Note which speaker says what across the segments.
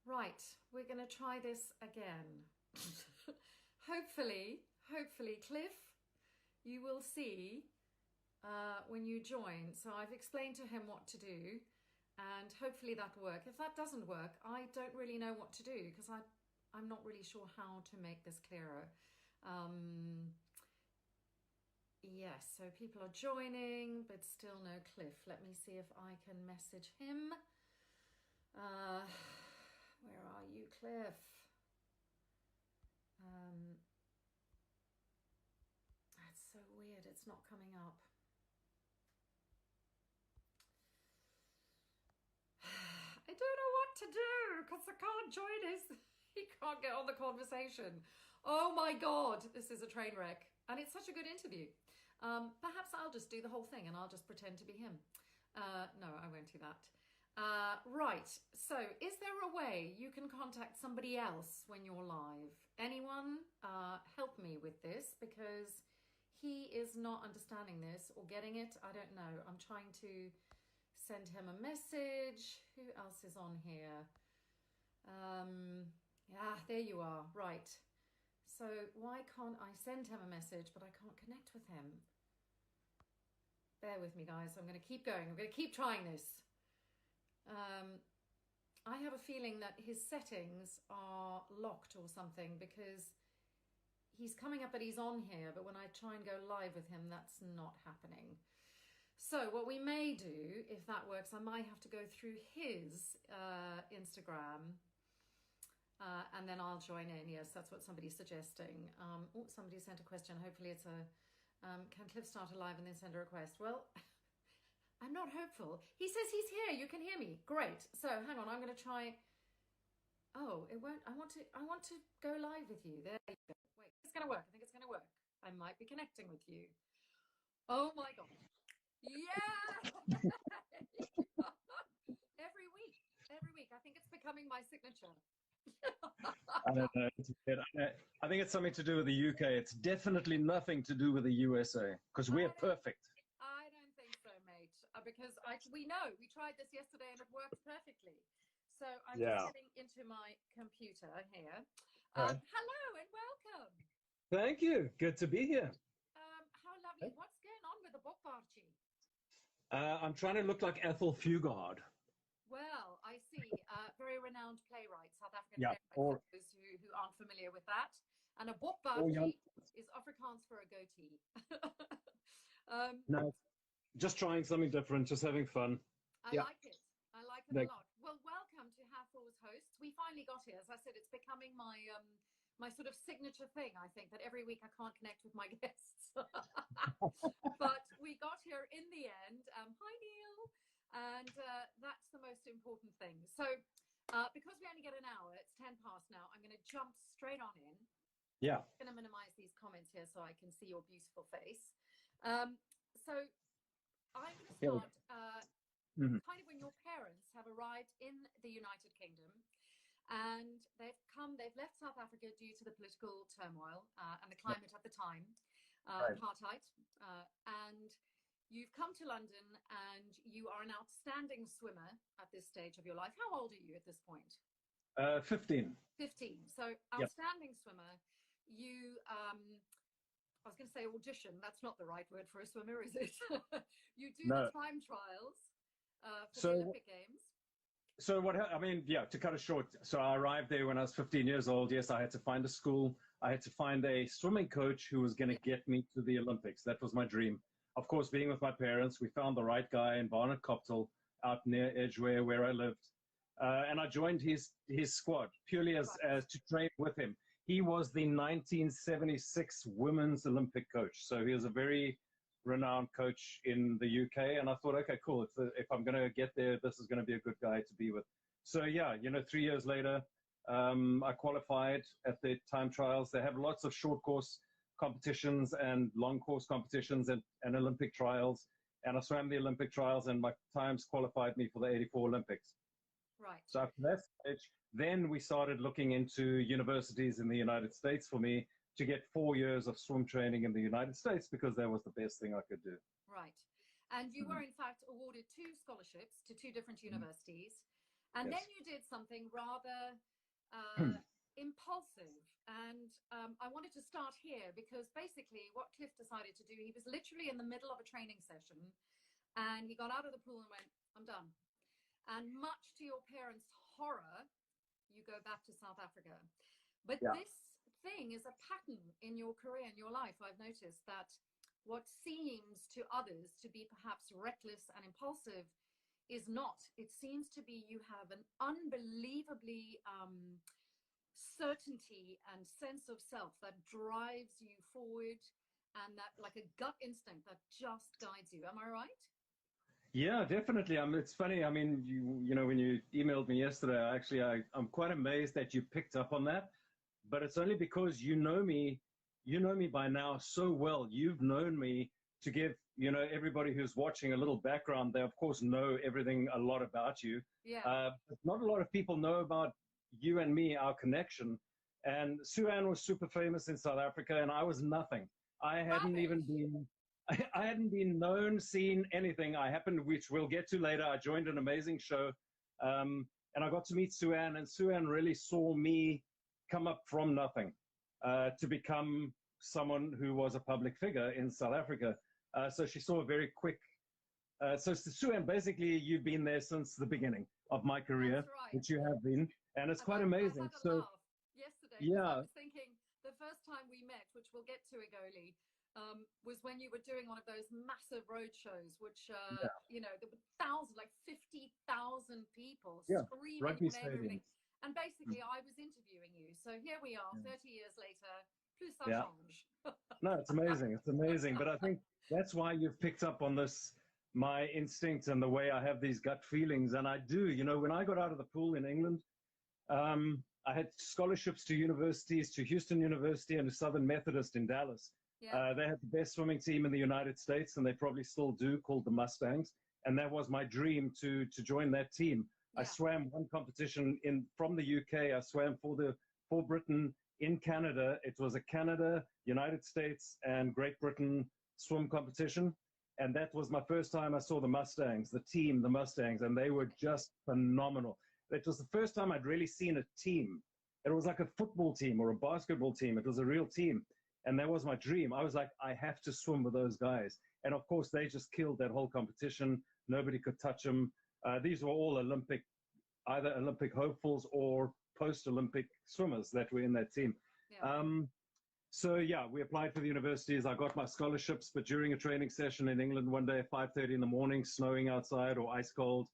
Speaker 1: Right, we're going to try this again. hopefully, Cliff, you will see when you join. So I've explained to him what to do, and hopefully that will work. If that doesn't work, I don't really know what to do because I'm not really sure how to make this clearer. Yes, so people are joining, but still no Cliff. Let me see if I can message him. Where are you, Cliff? That's so weird. It's not coming up. I don't know what to do because I can't join his. He can't get on the conversation. Oh my God, this is a train wreck. And it's such a good interview. Perhaps I'll just do the whole thing and I'll just pretend to be him. No, I won't do that. Right, so is there a way you can contact somebody else when you're live? Anyone help me with this because he is not understanding this or getting it. I don't know. I'm trying to send him a message. Who else is on here? Yeah, there you are. Right. So why can't I send him a message, but I can't connect with him? Bear with me, guys. I'm going to keep going. I'm going to keep trying this. I have a feeling that his settings are locked or something because he's coming up that he's on here, but when I try and go live with him, that's not happening. So what we may do, if that works, I might have to go through his Instagram and then I'll join in. Yes, that's what somebody's suggesting. Somebody sent a question. Hopefully it's a, can Cliff start a live and then send a request? Well, I'm not hopeful. He says he's here. You can hear me. Great. So hang on. I'm going to try. Oh, it won't. I want to go live with you. There you go. Wait, it's going to work. I think it's going to work. I might be connecting with you. Oh my God. Yeah. Every week. I think it's becoming my signature.
Speaker 2: I don't know. I think it's something to do with the UK. It's definitely nothing to do with the USA because we're perfect.
Speaker 1: I don't think so, mate. Because we know we tried this yesterday and it worked perfectly. So I'm just getting into my computer here. Hello and welcome.
Speaker 2: Thank you. Good to be here.
Speaker 1: How lovely. What's going on with the book, Archie?
Speaker 2: I'm trying to look like Ethel Fugard.
Speaker 1: Well, I see. Very renowned playwright, South African playwright,
Speaker 2: for
Speaker 1: those who aren't familiar with that. And a book Archie is Afrikaans for a goatee.
Speaker 2: No, just trying something different, just having fun.
Speaker 1: I like it. I like it a lot. Well, welcome to Hathor's Hosts. We finally got here. As I said, it's becoming my my sort of signature thing, I think, that every week I can't connect with my guests. But we got here in the end. Hi, Neil. And that's the most important thing. So because we only get an hour, it's 10 past now, I'm going to jump straight on in.
Speaker 2: Yeah.
Speaker 1: I'm going to minimize these comments here so I can see your beautiful face. So I'm going to start kind of when your parents have arrived in the United Kingdom and they've left South Africa due to the political turmoil and the climate at the time, apartheid, and you've come to London and you are an outstanding swimmer at this stage of your life. How old are you at this point?
Speaker 2: 15.
Speaker 1: 15. So outstanding swimmer. You, I was going to say audition. That's not the right word for a swimmer, is it? You do the time trials for the Olympic Games.
Speaker 2: So to cut it short, so I arrived there when I was 15 years old. Yes, I had to find a school. I had to find a swimming coach who was going to get me to the Olympics. That was my dream. Of course, being with my parents, we found the right guy in Barnet Copthall out near Edgware where I lived. And I joined his squad purely as to train with him. He was the 1976 Women's Olympic coach. So he was a very renowned coach in the UK. And I thought, okay, cool. If I'm going to get there, this is going to be a good guy to be with. So 3 years later, I qualified at the time trials. They have lots of short course competitions and long course competitions and Olympic trials. And I swam the Olympic trials and my times qualified me for the 84 Olympics.
Speaker 1: Right.
Speaker 2: So after that stage, then we started looking into universities in the United States for me to get 4 years of swim training in the United States because that was the best thing I could do.
Speaker 1: Right. And you were in fact awarded 2 scholarships to 2 different universities. And
Speaker 2: Yes.
Speaker 1: then you did something rather impulsive. And I wanted to start here because basically what Cliff decided to do, he was literally in the middle of a training session and he got out of the pool and went, I'm done. And much to your parents' horror, you go back to South Africa. But this thing is a pattern in your career, in your life. I've noticed that what seems to others to be perhaps reckless and impulsive is not. It seems to be you have an unbelievably certainty and sense of self that drives you forward, and that like a gut instinct that just guides you. Am I right?
Speaker 2: Yeah, definitely. It's funny. I mean, you know, when you emailed me yesterday, I'm quite amazed that you picked up on that. But it's only because you know me by now so well. You've known me to give, you know, everybody who's watching a little background. They of course know everything a lot about you.
Speaker 1: Yeah.
Speaker 2: But not a lot of people know about you and me, our connection. And Suanne was super famous in South Africa, and I was nothing. I hadn't even been. I hadn't been known, seen anything. I happened, which we'll get to later. I joined an amazing show, and I got to meet Suanne, and Suanne really saw me come up from nothing to become someone who was a public figure in South Africa. So she saw a very quick. So Suanne, basically, you've been there since the beginning of my career,
Speaker 1: right.
Speaker 2: which you have been, and it's quite amazing.
Speaker 1: I had a laugh yesterday.
Speaker 2: Yeah.
Speaker 1: I was thinking the first time we met, which we'll get to, Igoli, was when you were doing one of those massive road shows, which, you know, there were thousands, like 50,000 people screaming and everything. And basically, I was interviewing you. So here we are, 30 years later, plus ça change.
Speaker 2: No, it's amazing. It's amazing. But I think that's why you've picked up on this, my instinct and the way I have these gut feelings. And I do, you know, when I got out of the pool in England, I had scholarships to universities, to Houston University and to Southern Methodist in Dallas. They had the best swimming team in the United States, and they probably still do, called the Mustangs. And that was my dream to join that team. I swam one competition from the UK. I swam for Britain in Canada. It was a Canada, United States, and Great Britain swim competition. And that was my first time I saw the Mustangs, the team, the Mustangs, and they were just phenomenal. It was the first time I'd really seen a team. It was like a football team or a basketball team. It was a real team. And that was my dream. I was like, I have to swim with those guys. And of course, they just killed that whole competition. Nobody could touch them. These were all either Olympic hopefuls or post-Olympic swimmers that were in that team. So we applied for the universities. I got my scholarships, but during a training session in England one day at 5:30 in the morning, snowing outside or ice cold,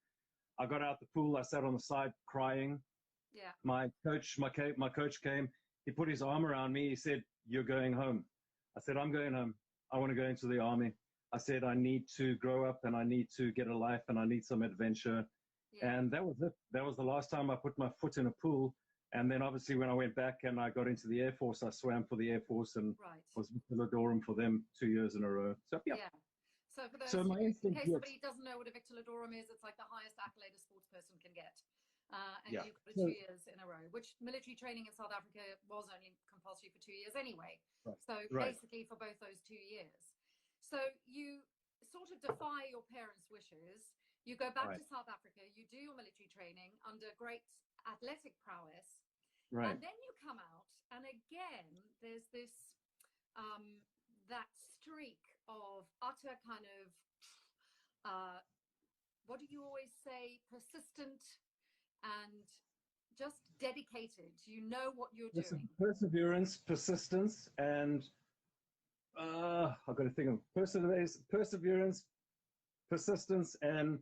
Speaker 2: I got out the pool. I sat on the side crying. My coach came. He put his arm around me. He said, "You're going home." I said, "I'm going home. I want to go into the army." I said, "I need to grow up and I need to get a life and I need some adventure." And that was it. That was the last time I put my foot in a pool. And then obviously when I went back and I got into the Air Force, I swam for the Air Force and was Victor for them 2 years in a row. So,
Speaker 1: So for those,
Speaker 2: in case
Speaker 1: somebody doesn't know what a Victor is, it's like the highest accolade a sports person can get. And you got it 2 years in a row, which military training in South Africa was only compulsory for 2 years anyway. So basically for both those 2 years. So you sort of defy your parents' wishes. You go back to South Africa, you do your military training under great athletic prowess. And then you come out, and again, there's this, that streak of utter kind of, what do you always say, persistent and just dedicated. You know what you're doing.
Speaker 2: Perseverance, persistence, and I've got to think of perseverance, persistence, and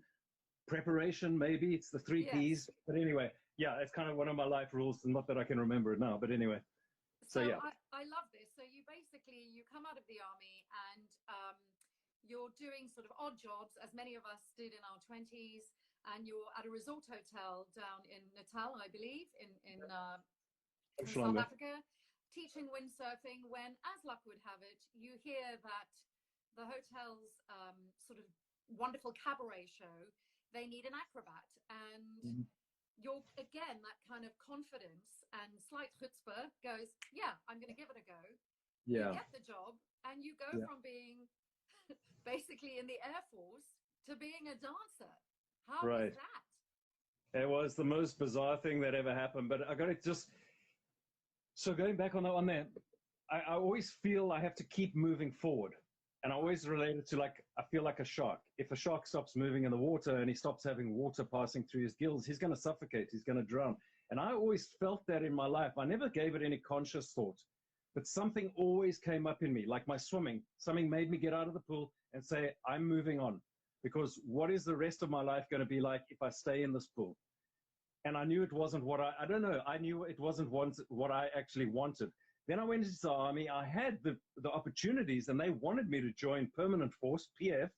Speaker 2: preparation. Maybe it's the 3 P's. But anyway, it's kind of one of my life rules. Not that I can remember it now, but anyway. So
Speaker 1: I love this. So you come out of the army and you're doing sort of odd jobs, as many of us did in our 20s. And you're at a resort hotel down in Natal, I believe, in South Africa, teaching windsurfing, when, as luck would have it, you hear that the hotel's sort of wonderful cabaret show, they need an acrobat. And you're, again, that kind of confidence and slight chutzpah goes, I'm going to give it a go. You get the job, and you go from being basically in the Air Force to being a dancer. How was that?
Speaker 2: It was the most bizarre thing that ever happened. But I got to just, so going back on that, I always feel I have to keep moving forward. And I always relate it to, like, I feel like a shark. If a shark stops moving in the water and he stops having water passing through his gills, he's going to suffocate, he's going to drown. And I always felt that in my life. I never gave it any conscious thought, but something always came up in me, like my swimming. Something made me get out of the pool and say, I'm moving on, because what is the rest of my life going to be like if I stay in this pool? And I knew it wasn't what I don't know, I knew it wasn't what I actually wanted. Then I went into the army. I had the opportunities, and they wanted me to join permanent force, PF,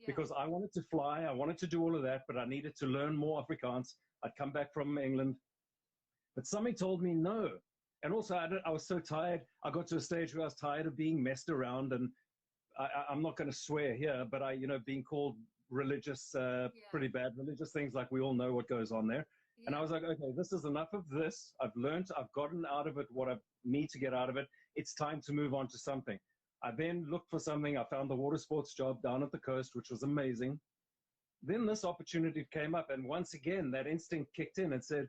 Speaker 2: because I wanted to fly. I wanted to do all of that, but I needed to learn more Afrikaans. I'd come back from England. But something told me no. And also, I was so tired. I got to a stage where I was tired of being messed around. And I'm not going to swear here, but being called religious, pretty bad religious things, like we all know what goes on there. Yeah. And I was like, okay, this is enough of this. I've learned, I've gotten out of it what I need to get out of it. It's time to move on to something. I then looked for something. I found the water sports job down at the coast, which was amazing. Then this opportunity came up. And once again, that instinct kicked in and said,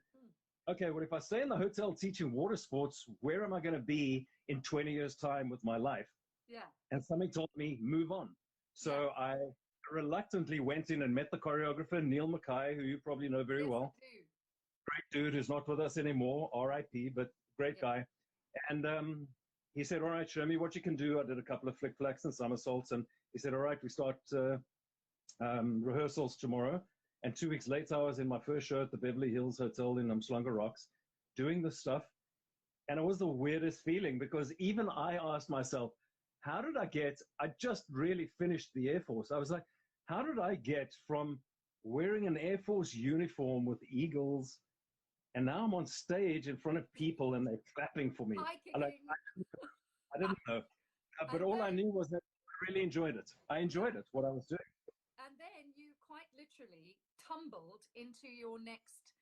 Speaker 2: okay, well, if I stay in the hotel teaching water sports, where am I going to be in 20 years' time with my life?
Speaker 1: Yeah.
Speaker 2: And something told me, move on. So I reluctantly went in and met the choreographer, Neil Mackay, who you probably know very well. Great dude who's not with us anymore, RIP, but great guy. And he said, all right, show me what you can do. I did a couple of flick flacks and somersaults. And he said, all right, we start rehearsals tomorrow. And 2 weeks later, I was in my first show at the Beverly Hills Hotel in Umhlanga Rocks doing this stuff. And it was the weirdest feeling, because even I asked myself, how did I just really finished the Air Force. I was like, how did I get from wearing an Air Force uniform with eagles, and now I'm on stage in front of people and they're clapping for me? I didn't know. But all I knew was that I really enjoyed it. I enjoyed it, what I was doing.
Speaker 1: And then you quite literally tumbled into your next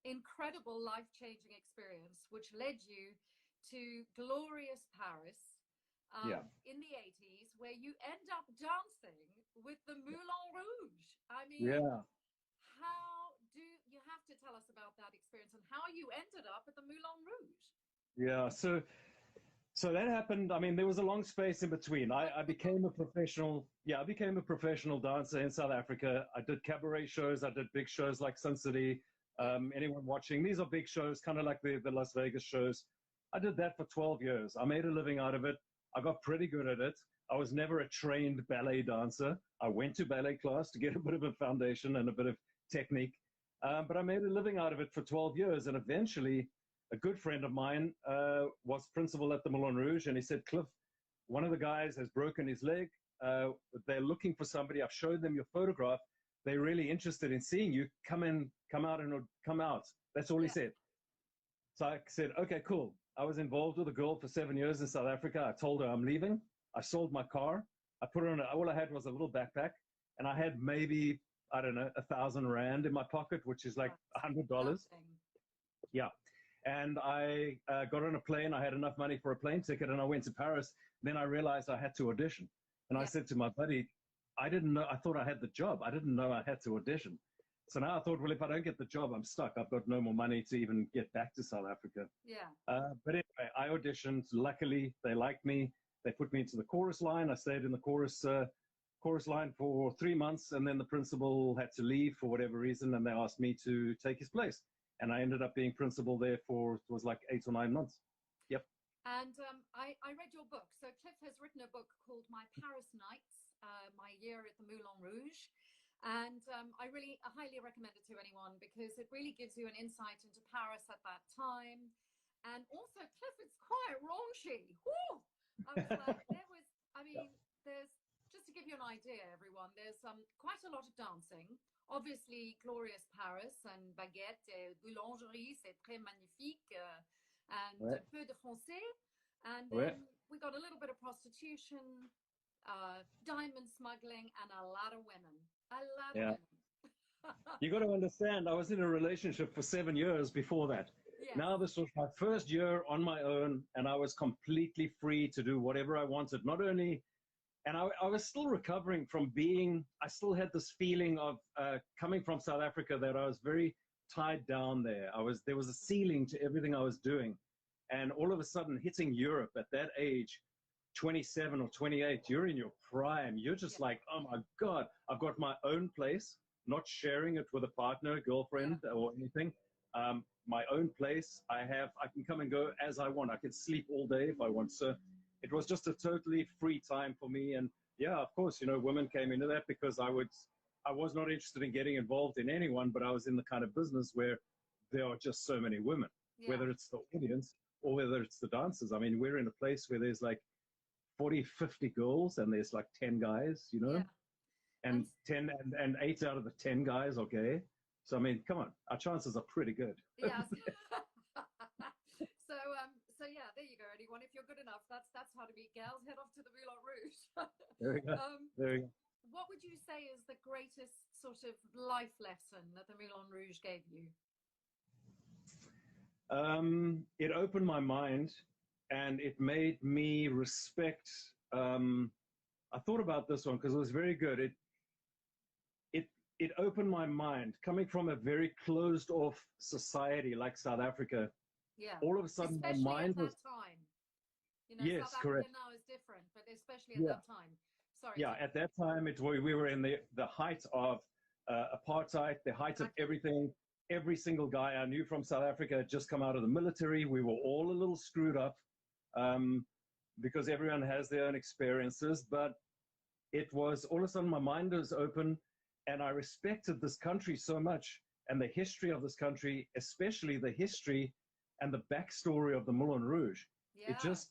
Speaker 1: incredible life-changing experience, which led you to glorious Paris in the 80s, where you end up dancing with the Moulin Rouge. I mean, you have to tell us about that experience and how you ended up at the Moulin Rouge?
Speaker 2: Yeah, so that happened. I mean, there was a long space in between. I became a professional dancer in South Africa. I did cabaret shows. I did big shows like Sun City. Anyone watching, these are big shows, kind of like the Las Vegas shows. I did that for 12 years. I made a living out of it. I got pretty good at it. I was never a trained ballet dancer. I went to ballet class to get a bit of a foundation and a bit of technique. But I made a living out of it for 12 years. And eventually, a good friend of mine was principal at the Moulin Rouge, and he said, Cliff, one of the guys has broken his leg. They're looking for somebody. I've showed them your photograph. They're really interested in seeing you. Come out. That's all he said. So I said, okay, cool. I was involved with a girl for 7 years in South Africa. I told her I'm leaving. I sold my car. I put her on, all I had was a little backpack, and I had maybe, I don't know, 1,000 Rand in my pocket, which is like $100. Yeah. And I got on a plane. I had enough money for a plane ticket, and I went to Paris. Then I realized I had to audition. And I said to my buddy, I didn't know, I thought I had the job. I didn't know I had to audition. So now I thought, well, if I don't get the job, I'm stuck. I've got no more money to even get back to South Africa. But anyway, I auditioned. Luckily, they liked me. They put me into the chorus line. I stayed in the chorus line for 3 months, and then the principal had to leave for whatever reason, and they asked me to take his place. And I ended up being principal there for, it was like 8 or 9 months. Yep.
Speaker 1: And I read your book. So Cliff has written a book called My Paris Nights, My Year at the Moulin Rouge. And I really highly recommend it to anyone, because it really gives you an insight into Paris at that time. And also, Cliff, it's quite raunchy. Woo! I was like, there's, just to give you an idea, everyone, there's quite a lot of dancing. Obviously, glorious Paris and baguette, boulangerie, c'est très magnifique, and un peu de français. And then we got a little bit of prostitution, diamond smuggling, and a lot of women. A lot of women.
Speaker 2: You got to understand, I was in a relationship for 7 years before that. Now this was my first year on my own, and I was completely free to do whatever I wanted. Not only, and I was still recovering from being, I still had this feeling of coming from South Africa, that I was very tied down there. There was a ceiling to everything I was doing. And all of a sudden hitting Europe at that age, 27 or 28, you're in your prime. You're just like, oh my God, I've got my own place, not sharing it with a partner, girlfriend, or anything. My own place. I can come and go as I want. I can sleep all day if I want. So it was just a totally free time for me. And yeah, of course, women came into that because I was not interested in getting involved in anyone, but I was in the kind of business where there are just so many women, whether it's the audience or whether it's the dancers. I mean, we're in a place where there's like 40, 50 girls and there's like 10 guys, and 8 out of the 10 guys are gay. So, I mean, come on, our chances are pretty good.
Speaker 1: Yes. So yeah, there you go, anyone. If you're good enough, that's how to meet girls. Head off to the Moulin Rouge.
Speaker 2: There we go. There we go.
Speaker 1: What would you say is the greatest sort of life lesson that the Moulin Rouge gave you?
Speaker 2: It opened my mind and it made me respect. I thought about this one because it was very good. It opened my mind, coming from a very closed off society like South Africa.
Speaker 1: Yeah.
Speaker 2: All of a sudden,
Speaker 1: especially
Speaker 2: my mind
Speaker 1: at
Speaker 2: was.
Speaker 1: That time.
Speaker 2: Yes,
Speaker 1: South
Speaker 2: correct.
Speaker 1: Africa now is different, but especially at that time. Sorry.
Speaker 2: Yeah, at that time, we were in the height of apartheid, the height of everything. Every single guy I knew from South Africa had just come out of the military. We were all a little screwed up because everyone has their own experiences. But it was all of a sudden my mind was open and I respected this country so much and the history of this country, especially the history and the backstory of the Moulin Rouge.
Speaker 1: Yeah.
Speaker 2: It just,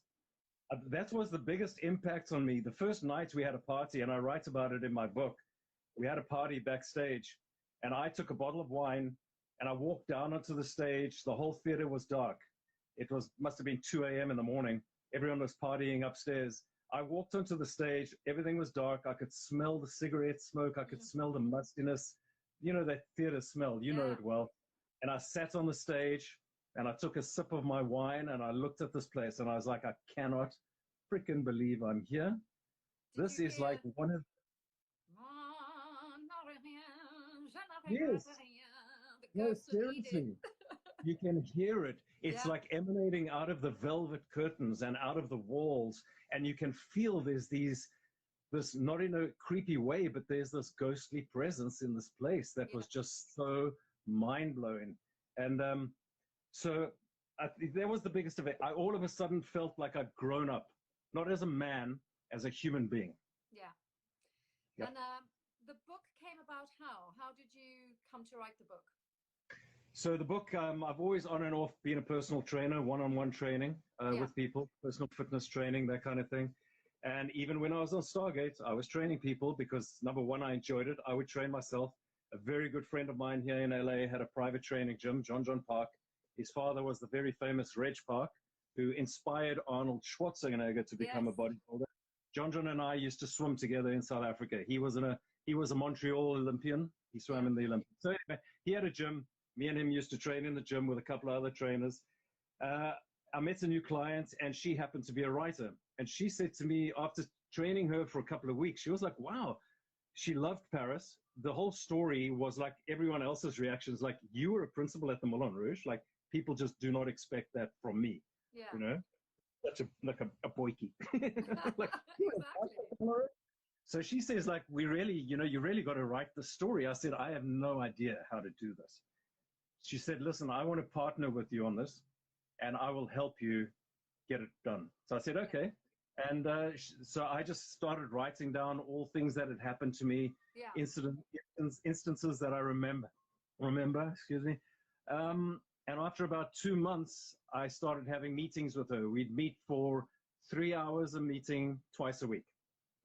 Speaker 2: that was the biggest impact on me. The first night we had a party, and I write about it in my book. We had a party backstage, and I took a bottle of wine, and I walked down onto the stage. The whole theater was dark. Must have been 2 a.m. in the morning. Everyone was partying upstairs. I walked onto the stage. Everything was dark. I could smell the cigarette smoke. I could smell the mustiness. That theater smell. You know it well. And I sat on the stage, and I took a sip of my wine, and I looked at this place, and I was like, I cannot freaking believe I'm here. This is like one of... Yes. No, seriously. You can hear it. It's like emanating out of the velvet curtains and out of the walls, and you can feel there's this, not in a creepy way, but there's this ghostly presence in this place that was just so mind-blowing. And so that was the biggest of it. I all of a sudden felt like I'd grown up, not as a man, as a human being.
Speaker 1: Yeah.
Speaker 2: Yep.
Speaker 1: And the book came about how? How did you come to write the book?
Speaker 2: So the book, I've always on and off been a personal trainer, one-on-one training with people, personal fitness training, that kind of thing. And even when I was on Stargate, I was training people because, number one, I enjoyed it. I would train myself. A very good friend of mine here in LA had a private training gym, John Park. His father was the very famous Reg Park, who inspired Arnold Schwarzenegger to become a bodybuilder. John and I used to swim together in South Africa. He was a Montreal Olympian. He swam in the Olympics. So anyway, he had a gym. Me and him used to train in the gym with a couple of other trainers. I met a new client, and she happened to be a writer. And she said to me, after training her for a couple of weeks, she was like, wow, she loved Paris. The whole story was like everyone else's reactions, like, you were a principal at the Moulin Rouge. Like, people just do not expect that from me.
Speaker 1: Yeah.
Speaker 2: Such a boykie. Like,
Speaker 1: exactly.
Speaker 2: So she says, like, you really got to write the story. I said, I have no idea how to do this. She said, listen, I want to partner with you on this, and I will help you get it done. So I said, okay. And so I just started writing down all things that had happened to me, instances that I remember, excuse me. And after about 2 months, I started having meetings with her. We'd meet for 3 hours a meeting twice a week.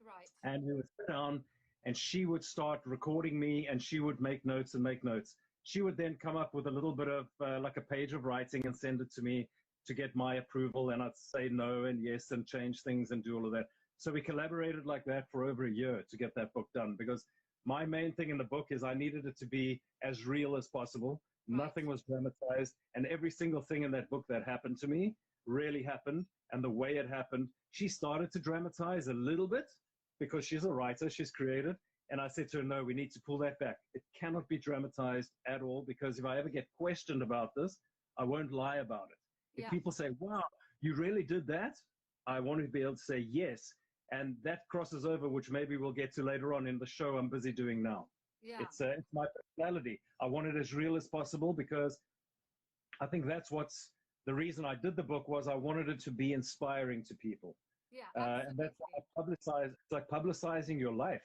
Speaker 1: Right.
Speaker 2: And we would sit down, and she would start recording me, and she would make notes and make notes. She would then come up with a little bit of like a page of writing and send it to me to get my approval. And I'd say no and yes and change things and do all of that. So we collaborated like that for over a year to get that book done, because my main thing in the book is I needed it to be as real as possible. Right. Nothing was dramatized. And every single thing in that book that happened to me really happened. And the way it happened, she started to dramatize a little bit because she's a writer, she's creative. And I said to her, no, we need to pull that back. It cannot be dramatized at all, because if I ever get questioned about this, I won't lie about it. If people say, wow, you really did that, I want to be able to say yes. And that crosses over, which maybe we'll get to later on in the show I'm busy doing now. It's my personality. I want it as real as possible, because I think that's what's the reason I did the book, was I wanted it to be inspiring to people. And that's why I publicize. It's like publicizing your life.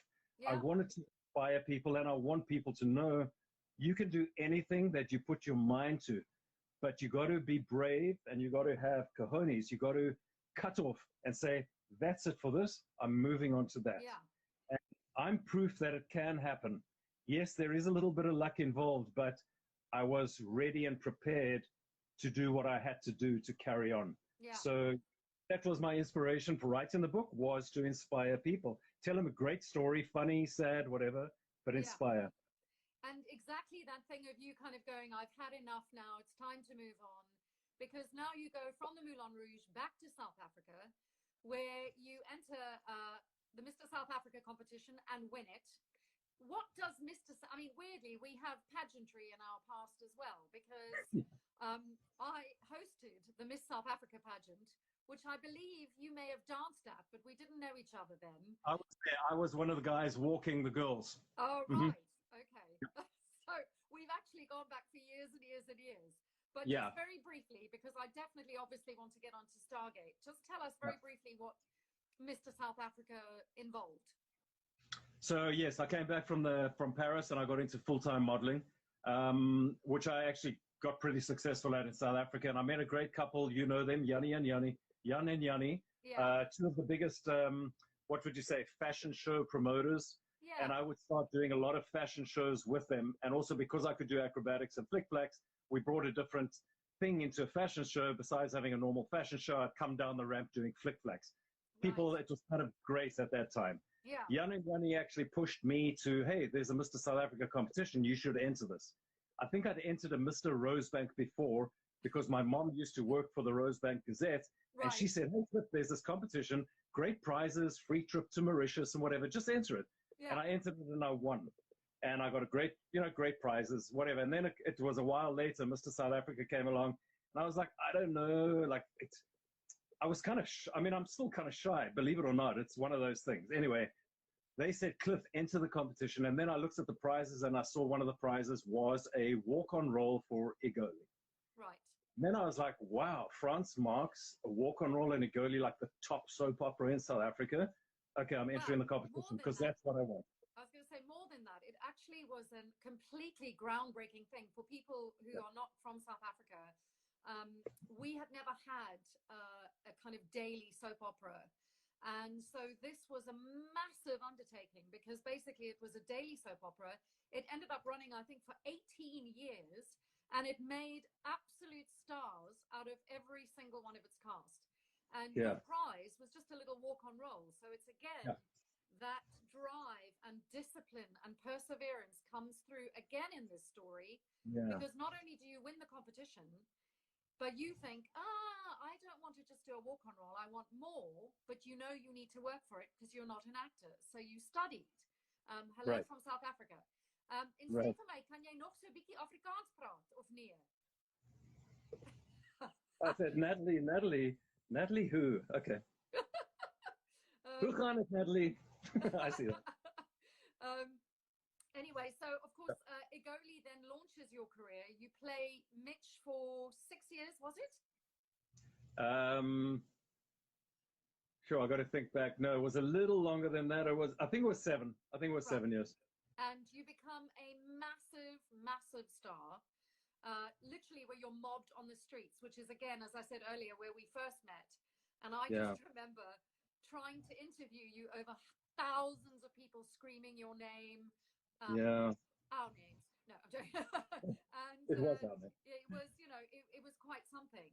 Speaker 2: I wanted to inspire people, and I want people to know you can do anything that you put your mind to, but you got to be brave, and you got to have cojones. You got to cut off and say, that's it for this. I'm moving on to that. And I'm proof that it can happen. Yes, there is a little bit of luck involved, but I was ready and prepared to do what I had to do to carry on. So that was my inspiration for writing the book, was to inspire people. Tell them a great story, funny, sad, whatever, but inspire.
Speaker 1: And exactly that thing of you kind of going, I've had enough now, it's time to move on. Because now you go from the Moulin Rouge back to South Africa, where you enter the Mr. South Africa competition and win it. What does I mean, weirdly, we have pageantry in our past as well, because I hosted the Miss South Africa pageant, which I believe you may have danced at, but we didn't know each other then.
Speaker 2: I was one of the guys walking the girls.
Speaker 1: Oh, right. Okay. So we've actually gone back for years and years and years. But just very briefly, because I definitely obviously want to get onto Stargate, just tell us very briefly what Mr. South Africa involved.
Speaker 2: So yes, I came back from Paris, and I got into full-time modeling, which I actually got pretty successful at in South Africa. And I met a great couple, you know them, Jan and Yanni, two of the biggest, what would you say, fashion show promoters. And I would start doing a lot of fashion shows with them. And also because I could do acrobatics and flick-flacks, we brought a different thing into a fashion show. Besides having a normal fashion show, I'd come down the ramp doing flick-flacks. People, it was kind of grace at that time. Jan and Yanni actually pushed me to, hey, there's a Mr. South Africa competition. You should enter this. I think I'd entered a Mr. Rosebank before, because my mom used to work for the Rosebank Gazette. And she said, hey, look, there's this competition, great prizes, free trip to Mauritius and whatever, just enter it. And I entered it and I won. And I got a great prizes, whatever. And then it was a while later, Mr. South Africa came along, and I was like, I don't know, like, I was kind of, I'm still kind of shy, believe it or not. It's one of those things. Anyway, they said, Cliff, enter the competition. And then I looked at the prizes, and I saw one of the prizes was a walk-on role for Igoli. And then I was like, wow, France marks a walk-on role in Igoli, like the top soap opera in South Africa. Okay, I'm entering the competition, because that's what I want.
Speaker 1: I was going to say more than that. It actually was a completely groundbreaking thing for people who are not from South Africa. We had never had a kind of daily soap opera. And so this was a massive undertaking, because basically it was a daily soap opera. It ended up running, I think, for 18 years, and it made absolute stars out of every single one of its cast. And the prize was just a little walk-on role. So it's, again, that drive and discipline and perseverance comes through again in this story. Because not only do you win the competition, but you think, I don't want to just do a walk-on role. I want more, but you know you need to work for it because you're not an actor. So you studied. Hello from South Africa. En sê vir my, kan jy nog so 'n bietjie Afrikaans praat of nee?
Speaker 2: I said, Natalie who? Okay. Hoe gaan het, Natalie? I see that.
Speaker 1: Anyway, so of course, Igoli then launches your career. You play Mitch for 6 years, was it?
Speaker 2: Sure, I got to think back. No, it was a little longer than that. I think it was 7. I think it was 7 years.
Speaker 1: And you become a massive, massive star. Literally where you're mobbed on the streets, which is, again, as I said earlier, where we first met. And I just remember trying to interview you over thousands of people screaming your name. Our names. No, I'm joking. And
Speaker 2: it was our name.
Speaker 1: It was, it was quite something.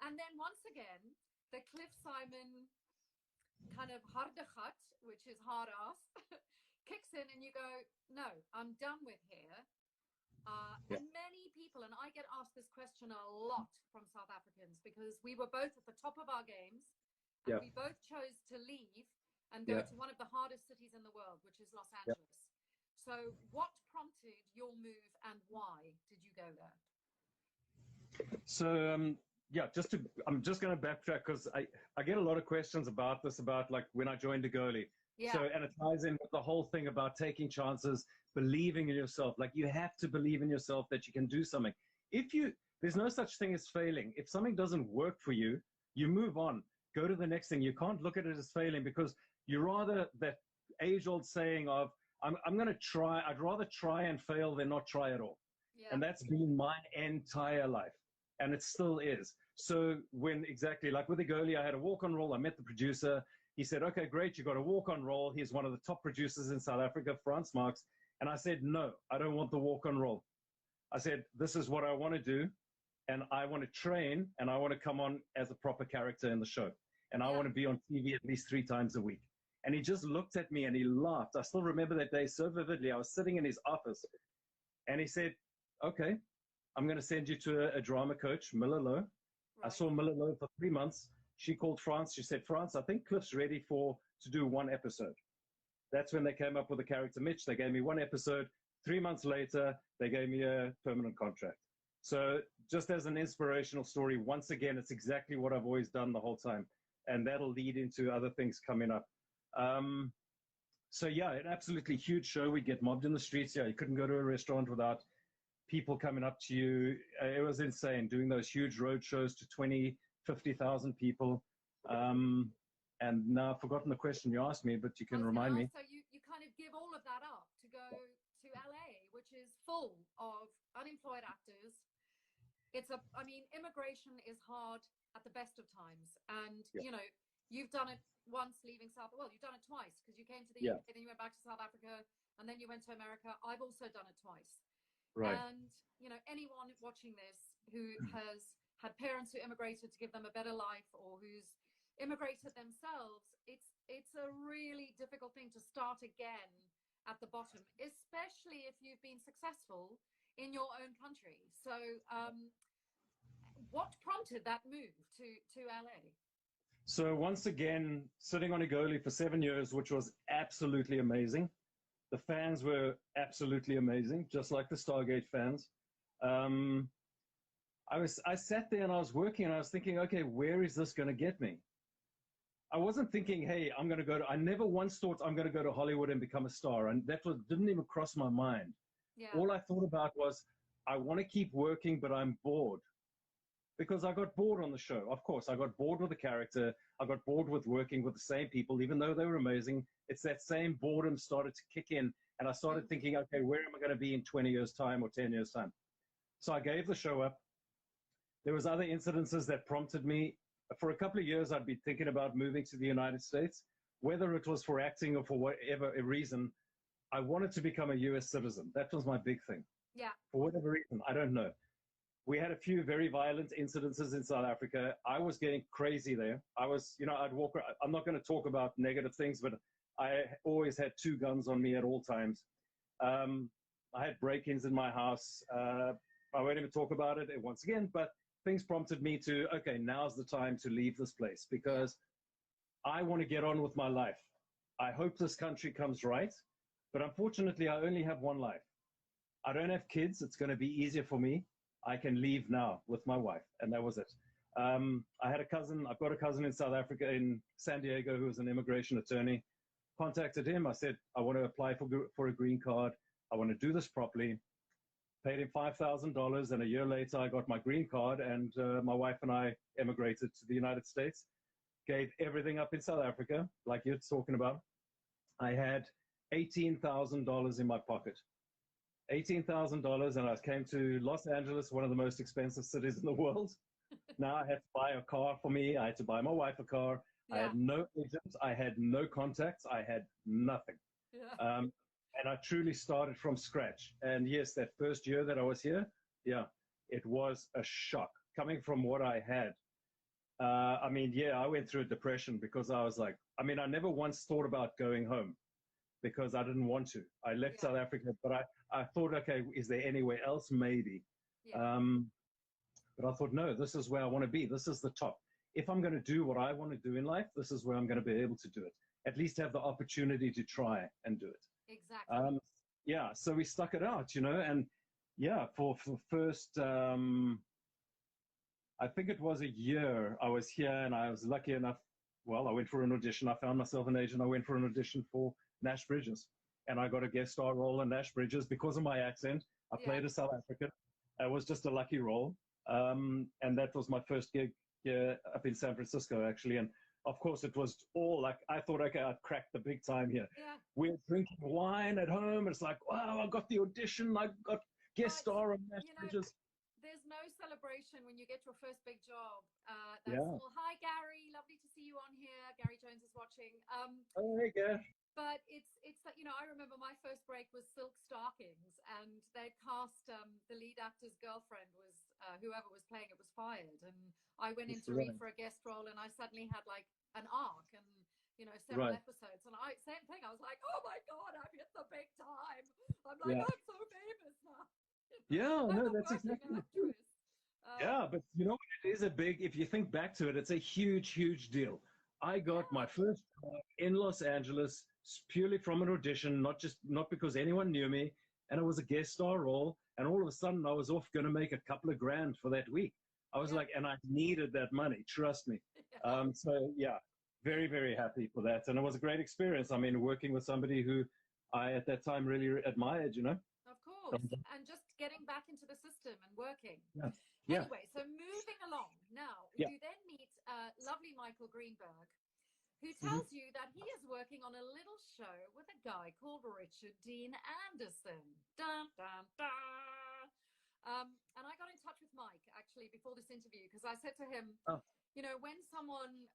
Speaker 1: And then once again, the Cliff Simon kind of harde gat, which is hard ass, kicks in, and you go, no, I'm done with here. And many people, and I get asked this question a lot from South Africans, because we were both at the top of our games, and we both chose to leave and go to one of the hardest cities in the world, which is Los Angeles. So what prompted your move and why did you go there?
Speaker 2: So, yeah, I'm just going to backtrack because I get a lot of questions about this, about like when I joined Agoli.
Speaker 1: Yeah.
Speaker 2: So, and it ties in with the whole thing about taking chances, believing in yourself. Like you have to believe in yourself that you can do something. There's no such thing as failing. If something doesn't work for you, you move on, go to the next thing. You can't look at it as failing because you rather that age old saying of, I'm going to try. I'd rather try and fail than not try at all.
Speaker 1: Yeah.
Speaker 2: And that's been my entire life. And it still is. So when exactly like with Agoli, I had a walk-on role. I met the producer. He said, okay, great. You got a walk-on role. He's one of the top producers in South Africa, Frans Marx. And I said, no, I don't want the walk-on role. I said, this is what I want to do. And I want to train and I want to come on as a proper character in the show. And I want to be on TV at least 3 times a week. And he just looked at me and he laughed. I still remember that day so vividly. I was sitting in his office and he said, okay, I'm going to send you to a drama coach, Miller Lowe. Right. I saw Miller Lowe for 3 months. She called France. She said, France, I think Cliff's ready to do 1 episode. That's when they came up with the character Mitch. They gave me 1 episode. 3 months later, they gave me a permanent contract. So just as an inspirational story, once again, it's exactly what I've always done the whole time. And that'll lead into other things coming up. So yeah, an absolutely huge show. We get mobbed in the streets. Yeah, you couldn't go to a restaurant without people coming up to you. It was insane doing those huge road shows to 20, 50,000 people. And now I've forgotten the question you asked me, but you can remind me.
Speaker 1: So you kind of give all of that up to go to LA, which is full of unemployed actors. Immigration is hard at the best of times. And, you know, you've done it once leaving you've done it twice because you came to the UK, then you went back to South Africa, and then you went to America. I've also done it twice. Right. And, you know, anyone watching this who has had parents who immigrated to give them a better life or who's immigrated themselves, it's a really difficult thing to start again at the bottom, especially if you've been successful in your own country. So what prompted that move to LA?
Speaker 2: So once again, sitting on Agoli for 7 years, which was absolutely amazing. The fans were absolutely amazing, just like the Stargate fans. I sat there and I was working and I was thinking, okay, where is this going to get me? I wasn't thinking, hey, I never once thought I'm going to go to Hollywood and become a star. And didn't even cross my mind. Yeah. All I thought about was, I want to keep working, but I'm bored. Because I got bored on the show. Of course, I got bored with the character. I got bored with working with the same people, even though they were amazing. It's that same boredom started to kick in. And I started thinking, okay, where am I going to be in 20 years' time or 10 years' time? So I gave the show up. There was other incidences that prompted me. For a couple of years, I'd been thinking about moving to the United States, whether it was for acting or for whatever reason. I wanted to become a US citizen. That was my big thing.
Speaker 1: Yeah.
Speaker 2: For whatever reason, I don't know. We had a few very violent incidences in South Africa. I was getting crazy there. I'd walk around. I'm not going to talk about negative things, but I always had 2 guns on me at all times. I had break-ins in my house. I won't even talk about it once again, but things prompted me to, okay, now's the time to leave this place because I want to get on with my life. I hope this country comes right, but unfortunately, I only have one life. I don't have kids. It's going to be easier for me. I can leave now with my wife, and that was it. I've got a cousin in South Africa, in San Diego, who is an immigration attorney. Contacted him. I said, I want to apply for a green card. I want to do this properly. Paid him $5,000, and a year later, I got my green card, and my wife and I emigrated to the United States. Gave everything up in South Africa, like you're talking about. I had $18,000 in my pocket. $18,000, and I came to Los Angeles, one of the most expensive cities in the world. Now I had to buy a car for me. I had to buy my wife a car. Yeah. I had no agents. I had no contacts. I had nothing. Yeah. And I truly started from scratch. And yes, that first year that I was here, it was a shock coming from what I had. I went through a depression because I was like, I never once thought about going home because I didn't want to. I left South Africa, but I thought, okay, is there anywhere else? Maybe. Yeah. But I thought, no, this is where I want to be. This is the top. If I'm going to do what I want to do in life, this is where I'm going to be able to do it. At least have the opportunity to try and do it.
Speaker 1: Exactly.
Speaker 2: yeah, so we stuck it out, and yeah, for first, I think it was a year I was here, and I was lucky enough. Well, I went for an audition. I found myself an agent. I went for an audition for Nash Bridges, and I got a guest star role in Nash Bridges because of my accent. I
Speaker 1: Yeah.
Speaker 2: played a South African. It was just a lucky role, and that was my first gig here up in San Francisco, actually. And of course, it was all like I thought, okay, I'd cracked the big time here.
Speaker 1: Yeah.
Speaker 2: We're drinking wine at home. It's like, wow, I got the audition. I got guest star on Nash Bridges.
Speaker 1: There's no celebration when you get your first big job.
Speaker 2: Yeah.
Speaker 1: Well, hi, Gary. Lovely to see you on here. Gary Jones is watching.
Speaker 2: Oh, hey, Gary.
Speaker 1: But it's like, I remember my first break was Silk Stockings, and they cast the lead actor's girlfriend was whoever was playing it was fired, and I went in to read for a guest role, and I suddenly had like an arc and several episodes, and same thing. I was like, oh my god, I've hit the big time. I'm like, I'm so famous now.
Speaker 2: Yeah, no, that's exactly true. Yeah, but it is if you think back to it, it's a huge, huge deal. I got my first job in Los Angeles purely from an audition, not because anyone knew me, and it was a guest star role, and all of a sudden I was off going to make a couple of grand for that week. I was like, and I needed that money, trust me. So yeah, very, very happy for that. And it was a great experience. I mean, working with somebody who I at that time really admired,
Speaker 1: Of course, and just getting back into the system and working.
Speaker 2: Yeah.
Speaker 1: Anyway, so moving along now, you then meet lovely Michael Greenberg, who tells you that he is working on a little show with a guy called Richard Dean Anderson. Dun, dun, dun. And I got in touch with Mike actually before this interview because I said to him, when someone,